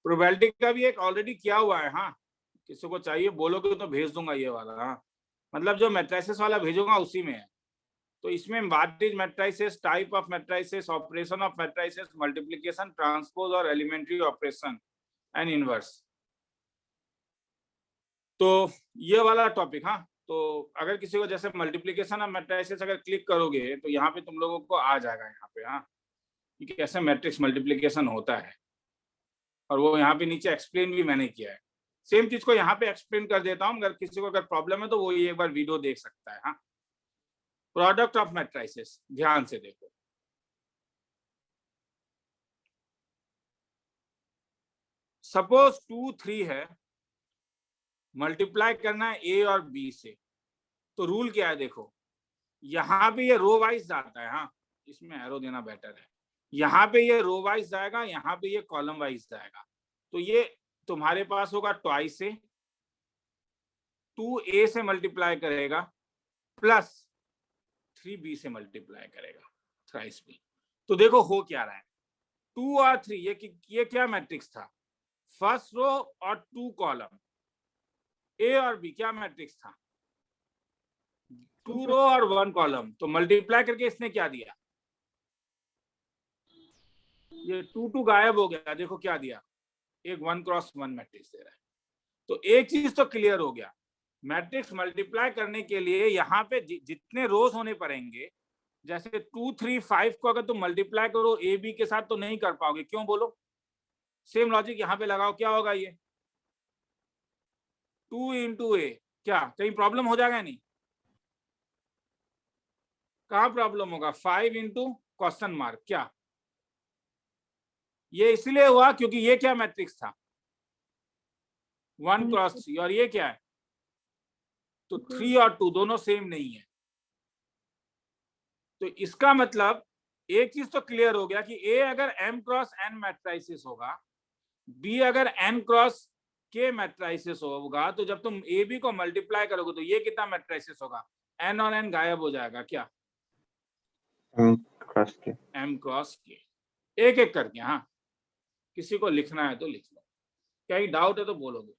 प्रोबेबिलिटी का भी एक ऑलरेडी किया हुआ है। हाँ, किसी को चाहिए बोलोगे तो भेज दूंगा ये वाला। हाँ, मतलब जो मैट्रिसेस वाला भेजूंगा उसी में है। तो इसमें what is matrices, type of matrices, operation of matrices, multiplication, transpose और एलिमेंट्री ऑपरेशन एंड इनवर्स। तो ये वाला टॉपिक। हाँ, तो अगर किसी को जैसे मल्टीप्लिकेशन ऑफ मैट्रिसेस अगर क्लिक करोगे तो यहाँ पे तुम लोगों को आ जाएगा यहाँ पे। हाँ, कि कैसे मैट्रिक्स मल्टीप्लिकेशन होता है, और वो यहाँ पे नीचे एक्सप्लेन भी मैंने किया है। सेम चीज को यहाँ पे एक्सप्लेन कर देता हूँ, अगर किसी को अगर प्रॉब्लम है तो वो ये एक बार वीडियो देख सकता है। हाँ, प्रोडक्ट ऑफ मैट्रिसेस ध्यान से देखो। सपोज 2 3 है, मल्टीप्लाई करना है ए और बी से, तो रूल क्या है देखो, यहाँ पे ये रो वाइज जाता है। हाँ, इसमें एरो देना बेटर है। यहाँ पे ये रो वाइज जाएगा, यहाँ पे ये कॉलम वाइज जाएगा। तो ये तुम्हारे पास होगा ट्वाइस ए, 2a से मल्टीप्लाई करेगा प्लस 3b से मल्टीप्लाई करेगा थ्राइस b। तो देखो हो क्या रहा है, 2 और 3, ये क्या मैट्रिक्स था, फर्स्ट रो और 2 कॉलम। ए और बी क्या मैट्रिक्स था, 2 रो और 1 कॉलम। तो मल्टीप्लाई करके इसने क्या दिया, ये 2 2 गायब हो गया, देखो क्या दिया, एक 1 क्रॉस 1 मैट्रिक्स दे रहा है। तो एक चीज तो क्लियर हो गया, मैट्रिक्स मल्टीप्लाई करने के लिए यहाँ पे जितने रोज होने पड़ेंगे, जैसे 2 3 5 को अगर तुम मल्टीप्लाई करो ए बी के साथ तो नहीं कर पाओगे, क्यों बोलो। सेम लॉजिक यहाँ पे लगाओ, क्या होगा ये 2 इंटू ए, क्या कहीं प्रॉब्लम हो जाएगा नहीं, कहाँ प्रॉब्लम होगा, 5 इंटू क्वेश्चन मार्क। क्या ये इसलिए हुआ क्योंकि ये क्या मैट्रिक्स था, 1 क्रॉस 3, और ये क्या है, तो 3 और 2 दोनों सेम नहीं है। तो इसका मतलब एक चीज तो क्लियर हो गया कि ए अगर m क्रॉस n मैट्रिसेस होगा, बी अगर n क्रॉस k मैट्रिसेस होगा, तो जब तुम ए बी को मल्टीप्लाई करोगे तो ये कितना मैट्रिसेस होगा, n और n गायब हो जाएगा, क्या M क्रॉस के। m cross k। एक एक करके, हाँ किसी को लिखना है तो लिख लो, कहीं डाउट है तो बोलोगे।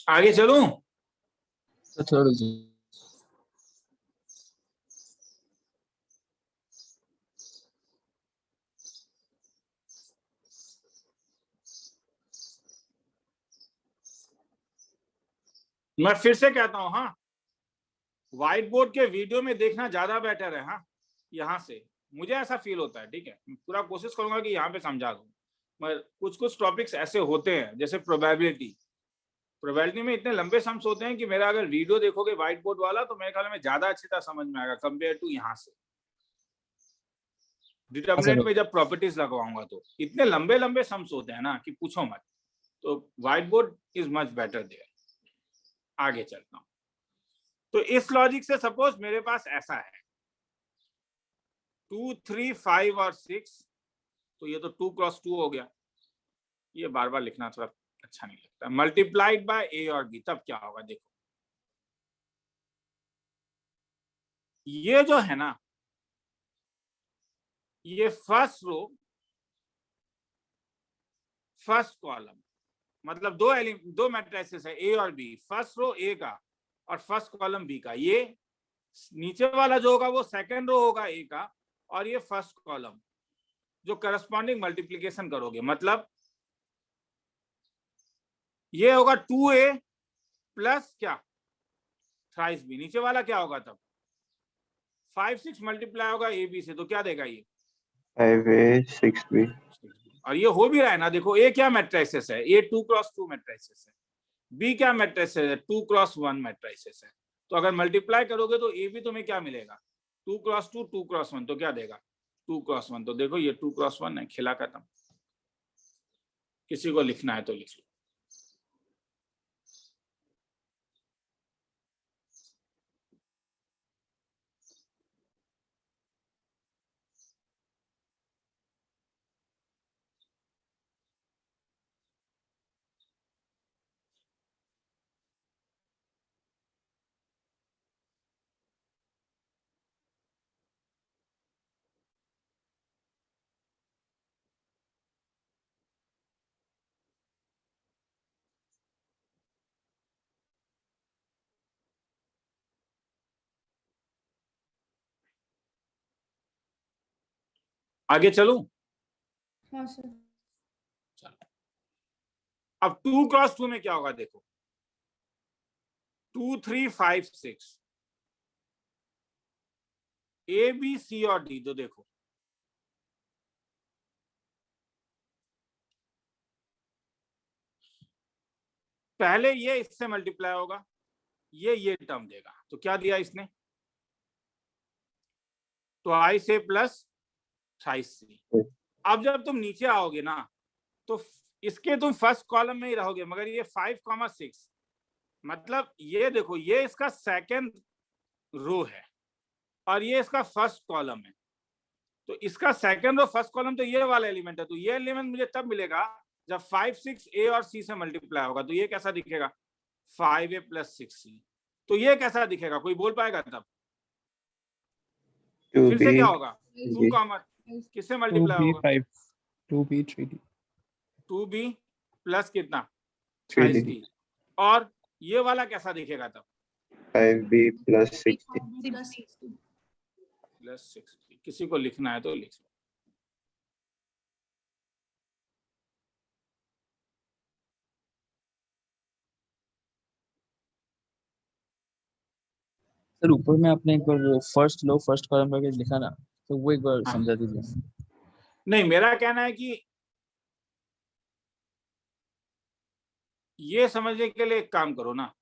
आगे चलूं, थोड़ी सी। मैं फिर से कहता हूं, हाँ व्हाइट बोर्ड के वीडियो में देखना ज्यादा बेटर है। हाँ, यहाँ से मुझे ऐसा फील होता है, ठीक है, पूरा कोशिश करूंगा कि यहाँ पे समझा दूं। मगर कुछ कुछ टॉपिक्स ऐसे होते हैं, जैसे प्रोबेबिलिटी में इतने लंबे सम्स होते हैं कि मेरा अगर वीडियो देखोगे व्हाइट बोर्ड वाला तो मेरे ख्याल में ज्यादा अच्छी तरह समझ में आएगा कंपेयर टू यहाँ से। डिटर्मिनेंट में जब प्रॉपर्टीज लगवाऊंगा तो इतने लंबे लंबे सम्स होते हैं ना कि पूछो मत। तो whiteboard is much better there. आगे चलता हूं, तो इस लॉजिक से सपोज मेरे पास ऐसा है 2 3 5 और 6, तो ये तो 2 क्रॉस 2 हो गया, ये बार बार लिखना थोड़ा अच्छा नहीं लगता। मल्टीप्लाइड बाय ए और बी, तब क्या होगा देखो, ये जो है ना, ये फर्स्ट रो फर्स्ट कॉलम, मतलब दो मैट्रिसेस है ए और बी, फर्स्ट रो ए का और फर्स्ट कॉलम बी का। ये नीचे वाला जो होगा वो सेकंड रो होगा ए का, और ये फर्स्ट कॉलम जो करस्पॉन्डिंग मल्टीप्लीकेशन करोगे, मतलब ये होगा 2a प्लस क्या थ्राइस बी। नीचे वाला क्या होगा तब 5 6 मल्टीप्लाई होगा ए बी से, तो क्या देगा ये 5a 6b। और ये हो भी रहा है ना, देखो ए क्या मैट्रिसेस है, ए 2 क्रॉस 2 मैट्रिसेस है, बी क्या मैट्रिसेस है 2 क्रॉस 1 मैट्रिसेस है। तो अगर मल्टीप्लाई करोगे तो ए बी तुम्हें क्या मिलेगा 2 क्रॉस 2 2 क्रॉस 1, तो क्या देगा 2 क्रॉस 1। तो देखो ये 2 क्रॉस 1 है, खिला खत्म। किसी को लिखना है तो लिख लो। आगे चलूं? हाँ सर। चलो, अब 2 क्रॉस 2 में क्या होगा देखो, 2 3 5 6 ए बी सी और डी। तो देखो पहले ये इससे मल्टीप्लाई होगा, ये टर्म देगा, तो क्या दिया इसने, तो आई से प्लस 28C। अब जब तुम नीचे आओगे ना तो इसके तुम फर्स्ट कॉलम में ही रहोगे, मगर ये 5,6 मतलब ये देखो, ये इसका सेकंड रो है और ये इसका फर्स्ट कॉलम है। तो इसका सेकंड रो फर्स्ट कॉलम तो ये वाला एलिमेंट है, तो ये एलिमेंट मुझे तब मिलेगा जब 5 6 ए और सी से मल्टीप्लाई होगा। तो ये कैसा दिखेगा, 5A + 6C। तो ये कैसा दिखेगा, कोई बोल पाएगा तब? फिर से क्या होगा, 2 कॉमन किससे मल्टीप्लाई होगा, 2B 3D 2B प्लस कितना 3D, और ये वाला कैसा दिखेगा तब, 5B + 60. प्लस 60। किसी को लिखना है तो लिख लो। सर ऊपर में आपने एक बार वो फर्स्ट लो फर्स्ट कॉलम करके लिखा ना, तो वो एक बार हाँ। समझा दीजिए। नहीं, मेरा कहना है कि ये समझने के लिए एक काम करो ना,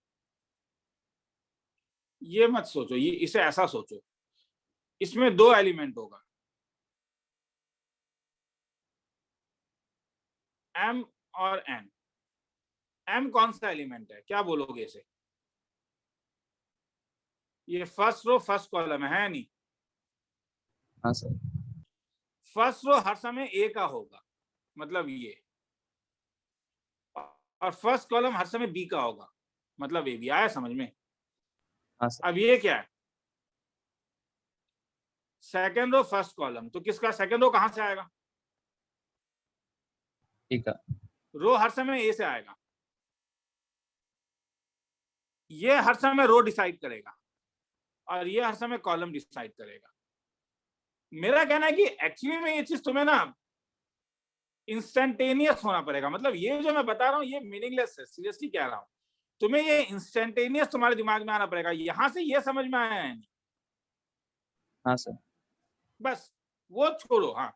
ये मत सोचो, ये इसे ऐसा सोचो, इसमें 2 एलिमेंट होगा, M और N। M कौन सा एलिमेंट है, क्या बोलोगे इसे, ये फर्स्ट रो फर्स्ट कॉलम है नहीं? हाँ सर। फर्स्ट रो हर समय A का होगा, मतलब ये, और फर्स्ट कॉलम हर समय B का होगा, मतलब A भी। आया समझ में? हाँ सर। अब ये क्या है, सेकंड रो फर्स्ट कॉलम, तो किसका सेकंड रो कहां से आएगा, ठीक है। रो हर समय A से आएगा, ये हर समय रो डिसाइड करेगा और ये हर समय कॉलम डिसाइड करेगा। मेरा कहना है कि एक्चुअली में ये चीज तुम्हें ना इंस्टेंटेनियस होना पड़ेगा, मतलब ये जो मैं बता रहा हूँ ये मीनिंगलेस है, सीरियसली कह रहा हूँ, तुम्हें ये इंस्टेंटेनियस तुम्हारे दिमाग में आना पड़ेगा, यहां से ये समझ में आया है नहीं। हाँ सर। बस वो छोड़ो। हाँ,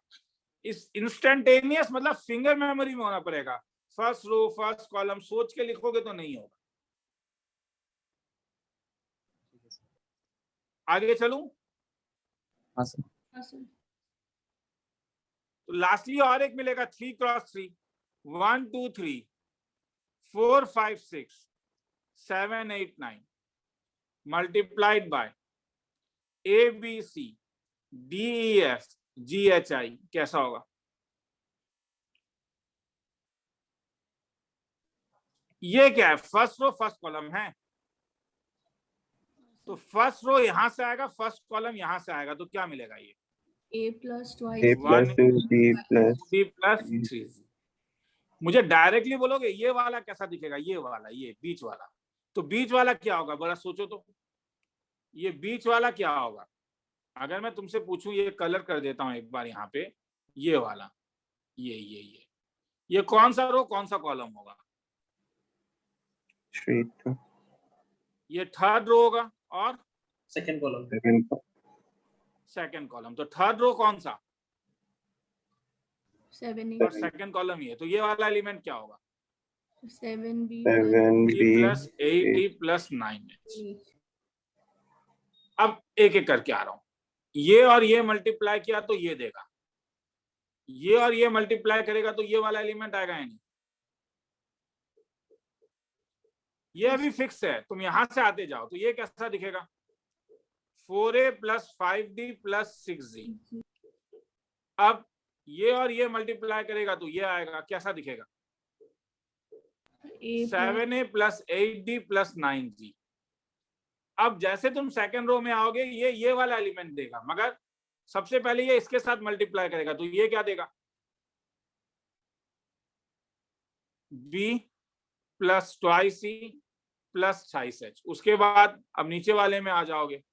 इस इंस्टेंटेनियस मतलब फिंगर मेमोरी में होना पड़ेगा, फर्स्ट रो फर्स्ट कॉलम सोच के लिखोगे तो नहीं होगा। आगे चलूं? हाँ सर। तो लास्टली और एक मिलेगा 3 cross 3, 1 2 3 4 5 6 7 8 9 multiplied by ABC DEF GHI। कैसा होगा, ये क्या है, फर्स्ट रो फर्स्ट कॉलम है, तो फर्स्ट रो यहां से आएगा, फर्स्ट कॉलम यहां से आएगा, तो क्या मिलेगा, ये A + 2 A + 2B + B + 3C। मुझे डायरेक्टली बोलोगे ये वाला कैसा दिखेगा, ये वाला, ये बीच वाला, तो बीच वाला क्या होगा, बड़ा सोचो तो, ये बीच वाला क्या होगा, अगर मैं तुमसे पूछूं, ये कलर कर देता हूं एक बार यहाँ पे, ये वाला, ये कौन सा रो कौन सा कॉलम होगा, 3 2 ये थर्ड रो होगा और सेकंड कॉलम। सेकंड कॉलम, तो थर्ड रो कौन सा, 7 और सेकंड कॉलम ये, तो ये वाला एलिमेंट क्या होगा, 7B + 8D + 9H। अब एक एक करके आ रहा हूं, ये और ये मल्टीप्लाई किया तो ये देगा, ये और ये मल्टीप्लाई करेगा तो ये वाला एलिमेंट आएगा या नहीं, ये अभी फिक्स है, तुम यहां से आते जाओ, तो ये कैसा दिखेगा, 4A + 5D + 6D। अब ये और ये मल्टीप्लाई करेगा तो ये आएगा, कैसा दिखेगा, 7A + 8D + 9G। अब जैसे तुम सेकंड रो में आओगे, ये वाला एलिमेंट देगा, मगर सबसे पहले ये इसके साथ मल्टीप्लाई करेगा, तो ये क्या देगा, B + 2C + 28H। उसके बाद अब नीचे वाले में आ जाओगे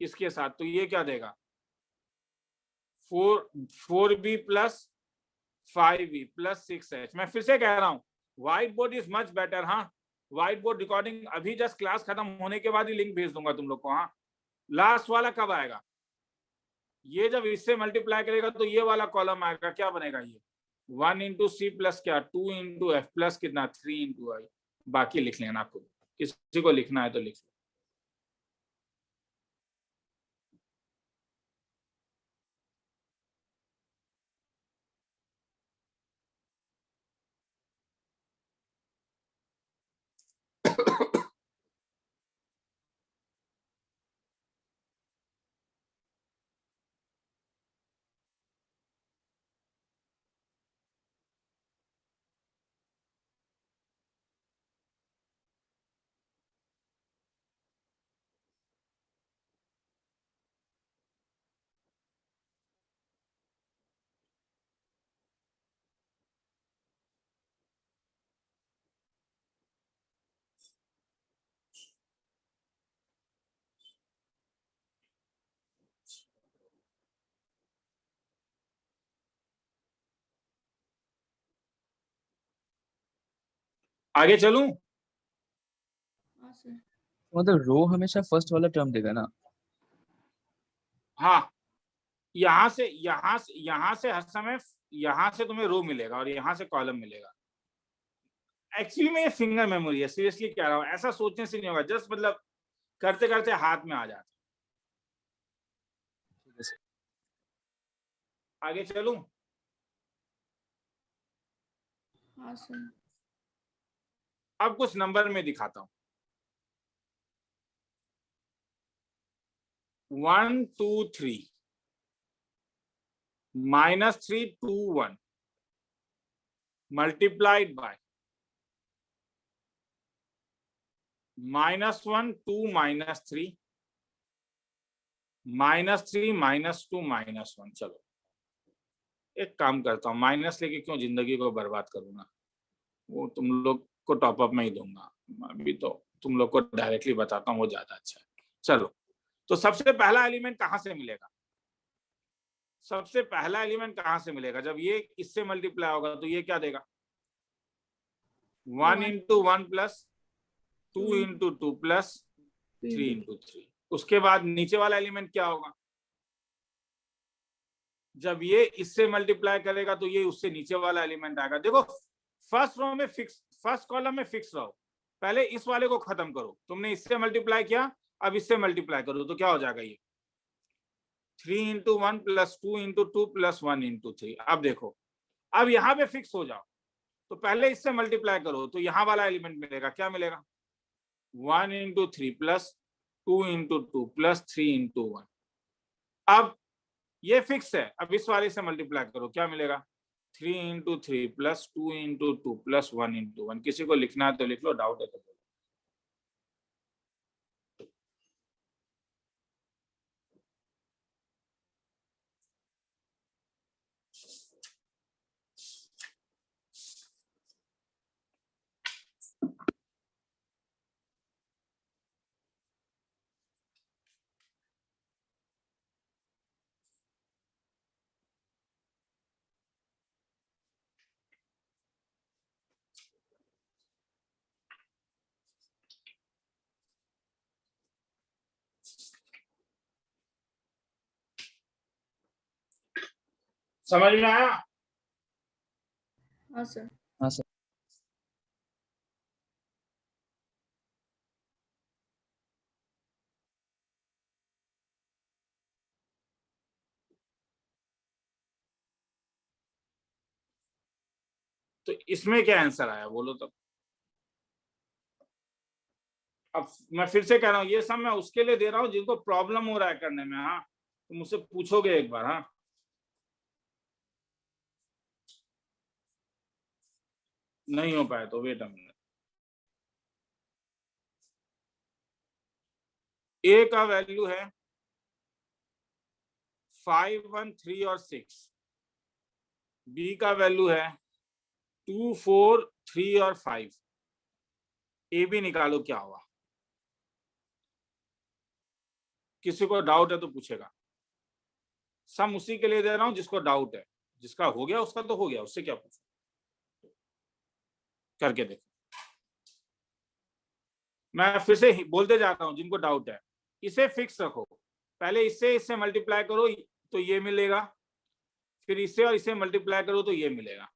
इसके साथ, तो ये क्या देगा, 4b plus 5e plus 6h। मैं फिर से कह रहा हूँ, white board is much better. हाँ, व्हाइट बोर्ड रिकॉर्डिंग अभी जस्ट क्लास खत्म होने के बाद ही लिंक भेज दूंगा तुम लोग को। हाँ, लास्ट वाला कब आएगा? ये जब इससे मल्टीप्लाई करेगा तो ये वाला कॉलम आएगा, क्या बनेगा ये 1 इंटू सी प्लस क्या 2 इंटू एफ प्लस कितना 3 इंटू आई। बाकी लिख लेना, आपको किसी को लिखना है तो लिख लो। आगे चलूं? हाँ सर। मतलब रो हमेशा फर्स्ट वाला टर्म देगा ना? हाँ, यहां से हर समय यहां से तुम्हें रो मिलेगा और यहां से कॉलम मिलेगा। एक्चुअली में ये फिंगर मेमोरी है, सीरियसली कह रहा हूं, ऐसा सोचने से नहीं होगा, जस्ट मतलब करते करते हाथ में आ जाता। आगे चलूं? हाँ सर। अब कुछ नंबर में दिखाता हूं। 1 2 3 -3 2 1 multiplied by -1 2 -3 -3 -2 -1। चलो एक काम करता हूँ, माइनस लेके क्यों जिंदगी को बर्बाद करूंगा, वो तुम लोग को टॉप अप में ही दूंगा। अभी तो तुम लोग को डायरेक्टली बताता हूँ, वो ज्यादा अच्छा है। चलो, तो सबसे पहला एलिमेंट कहां से मिलेगा? सबसे पहला एलिमेंट कहां से मिलेगा? जब ये इससे मल्टीप्लाई होगा तो ये क्या देगा 1 into 1 plus 2 into 2 plus 3 into 3। उसके बाद नीचे वाला एलिमेंट क्या होगा? जब ये इससे मल्टीप्लाई करेगा तो ये उससे नीचे वाला एलिमेंट आएगा। देखो, फर्स्ट रो में फिक्स, फर्स्ट कॉलम में फिक्स रहो, पहले इस वाले को खत्म करो। तुमने इससे मल्टीप्लाई किया, अब इससे मल्टीप्लाई करो तो क्या हो जाएगा ये 3 into 1 plus 2 into 2 plus 1 into 3। अब देखो, अब यहाँ पे फिक्स हो जाओ, तो पहले इससे मल्टीप्लाई करो तो यहाँ वाला एलिमेंट मिलेगा, क्या मिलेगा 1 into 3 plus 2 into 2 plus 3 into 1। अब ये फिक्स है, अब इस वाले से मल्टीप्लाई करो, क्या मिलेगा 3 into 3 plus 2 into 2 plus 1 into 1। किसी को लिखना है तो लिख लो, डाउट है तो बोलो। समझ में आया? हाँ सर। हाँ सर। तो इसमें क्या आंसर आया बोलो तो। अब मैं फिर से कह रहा हूँ, ये सब मैं उसके लिए दे रहा हूँ जिनको प्रॉब्लम हो रहा है करने में। हाँ, तो मुझसे पूछोगे एक बार। हाँ, नहीं हो पाया तो वेट अ मिनट। ए का वैल्यू है 5 1 3 और 6। बी का वैल्यू है 2 4 3 और 5। ए बी निकालो क्या हुआ। किसी को डाउट है तो पूछेगा। सम उसी के लिए दे रहा हूं जिसको डाउट है, जिसका हो गया उसका तो हो गया, उससे क्या पूछो, करके देखो। मैं फिर से बोलते जाता हूं जिनको डाउट है, इसे फिक्स रखो, पहले इससे मल्टीप्लाई करो तो ये मिलेगा, फिर इससे और इसे मल्टीप्लाई करो तो ये मिलेगा।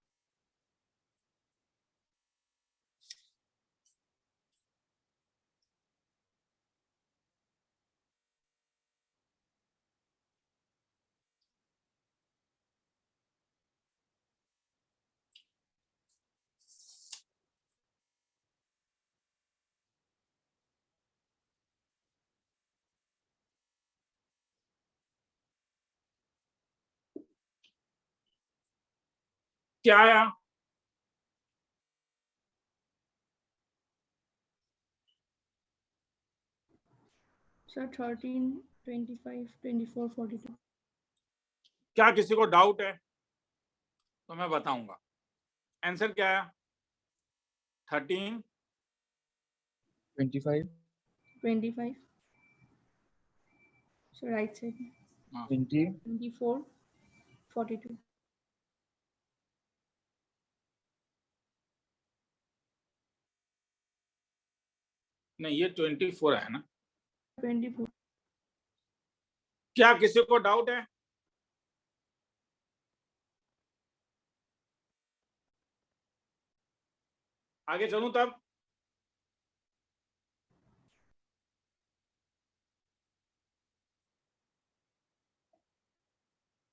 क्या आया? सर 13, 25, 24, 42। क्या किसी को डाउट है तो मैं बताऊंगा। आंसर क्या है? 13, 25, 25. So right side. 20, 24, 42. नहीं ये 24 है ना। 24. क्या किसी को डाउट है? आगे चलूं तब?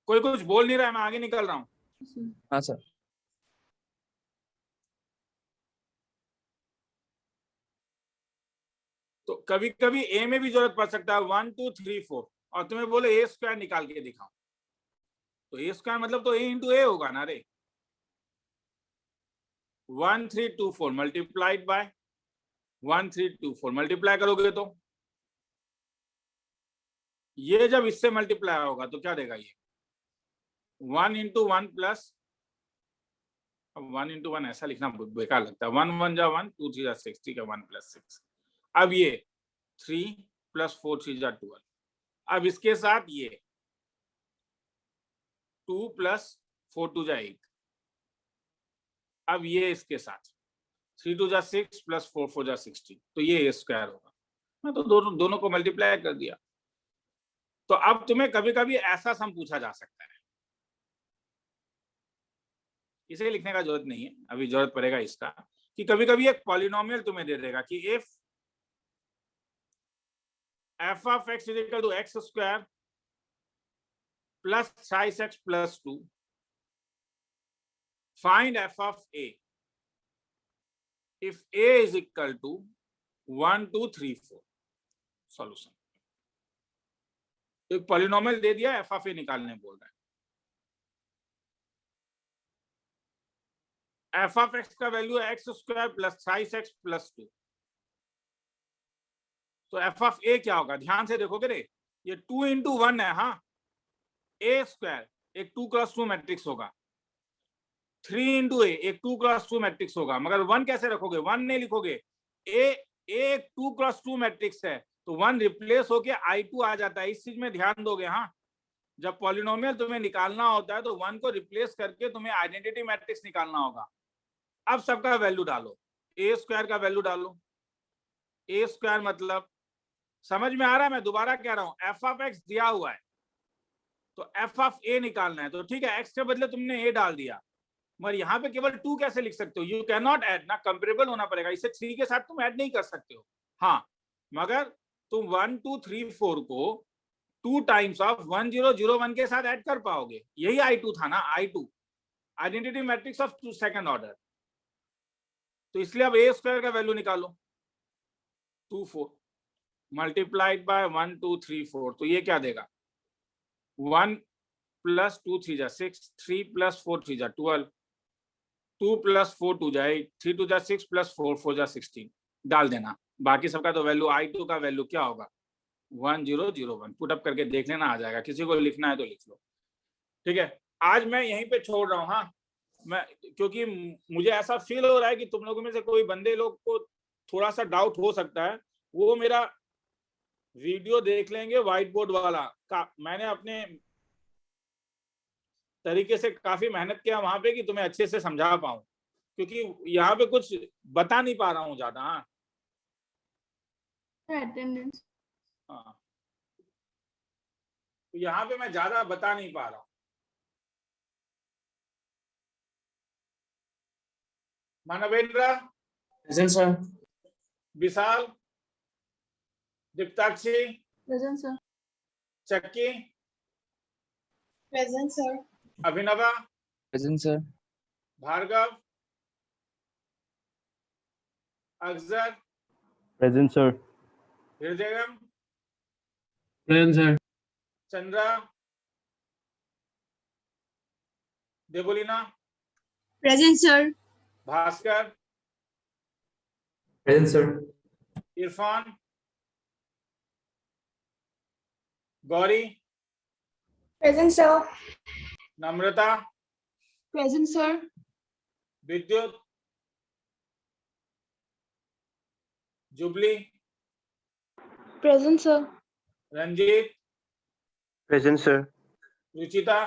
कोई कुछ बोल नहीं रहा है, मैं आगे निकल रहा हूं। हाँ सर। तो कभी कभी ए में भी जरूरत पड़ सकता है, 1 2 3 4, और तुम्हें बोले ए स्क्वायर निकाल के दिखाओ, तो ए स्क्वायर मतलब तो ए इंटू ए होगा ना रे। 1 3 2 4 मल्टीप्लाइड बाय 1 3 2 4 मल्टीप्लाई करोगे तो ये जब इससे मल्टीप्लाई होगा तो क्या देगा ये 1 इंटू 1 प्लस, अब 1 इंटू 1 ऐसा लिखना बेकार लगता है, 1 1 जा 1 2 3 जा 6, ठीक है 1 प्लस 6। अब ये 3 प्लस 4 3 जा 12, अब इसके साथ ये 2 प्लस 4 2 जा 8, अब ये इसके साथ 3 2 जा 6 प्लस 4 4 जा 16, तो ये ए स्क्वायर होगा। मैं तो दोनों को मल्टीप्लाई कर दिया। तो अब तुम्हें कभी कभी ऐसा सम पूछा जा सकता है, इसे लिखने का जरूरत नहीं है, अभी जरूरत पड़ेगा इसका, कि कभी कभी एक पॉलिनोमियल तुम्हें दे देगा कि if f of x is equal to x square plus 6x plus 2, find f of a if a is equal to 1 2 3 4। Solution, एक पॉलिनोमियल दे दिया, f of a निकालने बोल रहा है। f of x का वैल्यू है x square plus 6x plus 2, तो f of a क्या होगा? ध्यान से देखोगे रे, ये 2 इंटू 1 है, हाँ, a स्क्वायर एक 2 क्रॉस 2 मैट्रिक्स होगा, 3 इंटू a एक 2 क्रॉस 2 मैट्रिक्स होगा, मगर 1 कैसे रखोगे? 1 नहीं लिखोगे, a एक 2 क्रॉस 2 मैट्रिक्स है, तो 1 रिप्लेस होके I2 आ जाता है। इस चीज में ध्यान दोगे, हाँ, जब पॉलिनोमियल तुम्हें निकालना होता है तो 1 को रिप्लेस करके तुम्हें आइडेंटिटी मैट्रिक्स निकालना होगा। अब सबका वैल्यू डालो, a स्क्वायर का वैल्यू डालो, a स्क्वायर मतलब समझ में आ रहा है? मैं दोबारा कह रहा हूं, f ऑफ x दिया हुआ है तो f ऑफ a निकालना है, तो ठीक है, x के बदले तुमने a डाल दिया, मगर यहाँ पे केवल 2 कैसे लिख सकते हो? यू कैन नॉट ऐड ना, कंपेरेबल होना पड़ेगा, इसे 3 के साथ तुम ऐड नहीं कर सकते हो। हाँ, मगर तुम 1 2 3 4 को 2 टाइम्स ऑफ 1 0 0 1 के साथ ऐड कर पाओगे, यही I2 था ना, I2 identity matrix of second order. तो इसलिए अब a स्क्वायर का वैल्यू निकालो, 2 4 मल्टीप्लाइड बाय 1 2 3 4, तो ये क्या देगा? 1 प्लस 2 3 जा 6, 3 प्लस 4 3 जा 12, 2 प्लस 4 2 जा 8, 3 2 जा 6 प्लस 4 4 जा 16, डाल देना। बाकी सबका तो वैल्यू I2 का वैल्यू क्या होगा? 1 0 0 1, पुट अप करके देख लेना, आ जाएगा। किसी को लिखना है तो लिख लो, ठीक है। आज मैं यहीं पे छोड़ रहा हूँ, हाँ, मैं, क्योंकि मुझे ऐसा फील हो रहा है कि तुम लोगों में से कोई बंदे लोग को थोड़ा सा डाउट हो सकता है, वो मेरा वीडियो देख लेंगे व्हाइट बोर्ड वाला का, मैंने अपने तरीके से काफी मेहनत किया वहां पे कि तुम्हें अच्छे से समझा पाऊं, क्योंकि यहाँ पे कुछ बता नहीं पा रहा हूँ ज्यादा। हाँ अटेंडेंस। हाँ, तो यहाँ पे मैं ज्यादा बता नहीं पा रहा हूँ। Manvendra, Present, sir. Vishal, Deeptakshi, present sir. Chakki, Present, sir. Abhinava, Present, sir. Bhargav, Akshar, Present, sir. Hridayam, Present, sir. Chandra, Devlina, Present, sir. Bhaskar, Present, sir. Irfan, Gauri, Present, sir. Namrata, Present, sir. Vidyut, Jubilee, Present, sir. Ranjeet, Present, sir. Ruchita,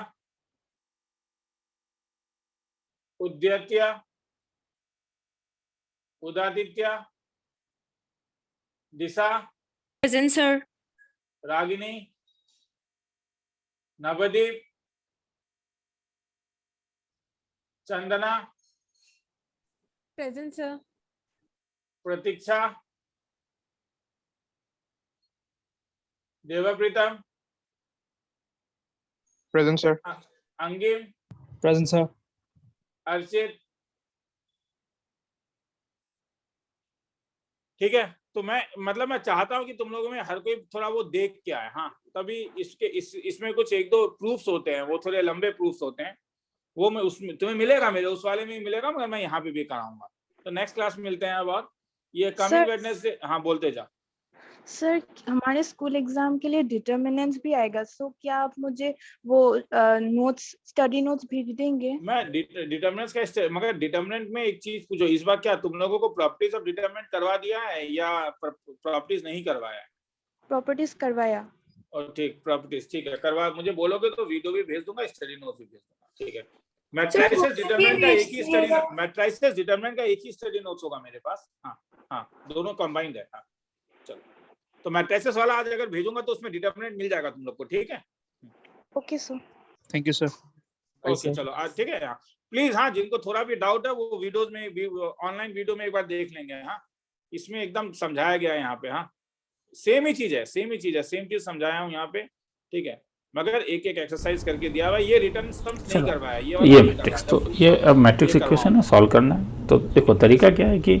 उद्यत्य, Udaditya, Disha, Present, sir. Ragini, Navdeep, Chandana, Present, sir. Pratiksha, Devpritam, Present, sir. Angim, Present, sir. Archit. ठीक है, तो मैं चाहता हूं कि तुम लोगों में हर कोई थोड़ा वो देख के आए। हाँ, तभी इसमें कुछ एक दो प्रूफ्स होते हैं, वो थोड़े लंबे प्रूफ्स होते हैं, वो मैं उसमें तुम्हें मिलेगा, मेरे उस वाले में मिलेगा, मगर मैं यहाँ पे भी कराऊंगा। तो नेक्स्ट क्लास में मिलते हैं। अब और ये कमिंग वेडनेसडे, हाँ बोलते जा। सर हमारे स्कूल एग्जाम के लिए डिटर्मिनेंट्स भी आएगा, सो क्या आप मुझे वो नोट्स, स्टडी नोट्स भेज देंगे? मैं डिटर्मिनेंट्स का, मगर डिटर्मिनेंट में एक चीज पूछो, इस बार क्या तुम लोगों को प्रॉपर्टीज ऑफ डिटर्मिनेंट करवा दिया है या प्रॉपर्टीज नहीं करवाया है? प्रॉपर्टीज करवाया। और ठीक, प्रॉपर्टीज ठीक है, करवा, मुझे बोलोगे तो वीडियो भी भेज दूंगा, स्टडी नोट्स भी भेज दूंगा। ठीक है, मैट्रिसेस डिटरमिनेंट का एक ही स्टडी, मैट्रिसेस डिटरमिनेंट का एक ही स्टडी नोट्स होगा मेरे पास। हाँ हाँ, दोनों कंबाइंड है। हाँ चलो, तो मैट्रिसेस वाला आज अगर भेजूंगा तो उसमें डिटरमिनेंट मिल जाएगा तुम लोग को। ठीक है, okay sir. Thank you, sir. Okay चलो आज ठीक है। हाँ प्लीज, हाँ जिनको थोड़ा भी डाउट है वो वीडियोस में भी, ऑनलाइन वीडियो में एक बार देख लेंगे। हाँ इसमें एकदम समझाया गया है यहाँ पे। हाँ सेम ही चीज है, सेम चीज समझाया हूँ यहाँ पे। ठीक है, मगर एक एक एक्सरसाइज करके दिया हुआ है। ये रिटर्न सम्स नहीं करवाया, ये मैट्रिक्स, तो ये अब मैट्रिक्स इक्वेशन है, सॉल्व करना है। तो देखो तरीका क्या है कि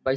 बाय।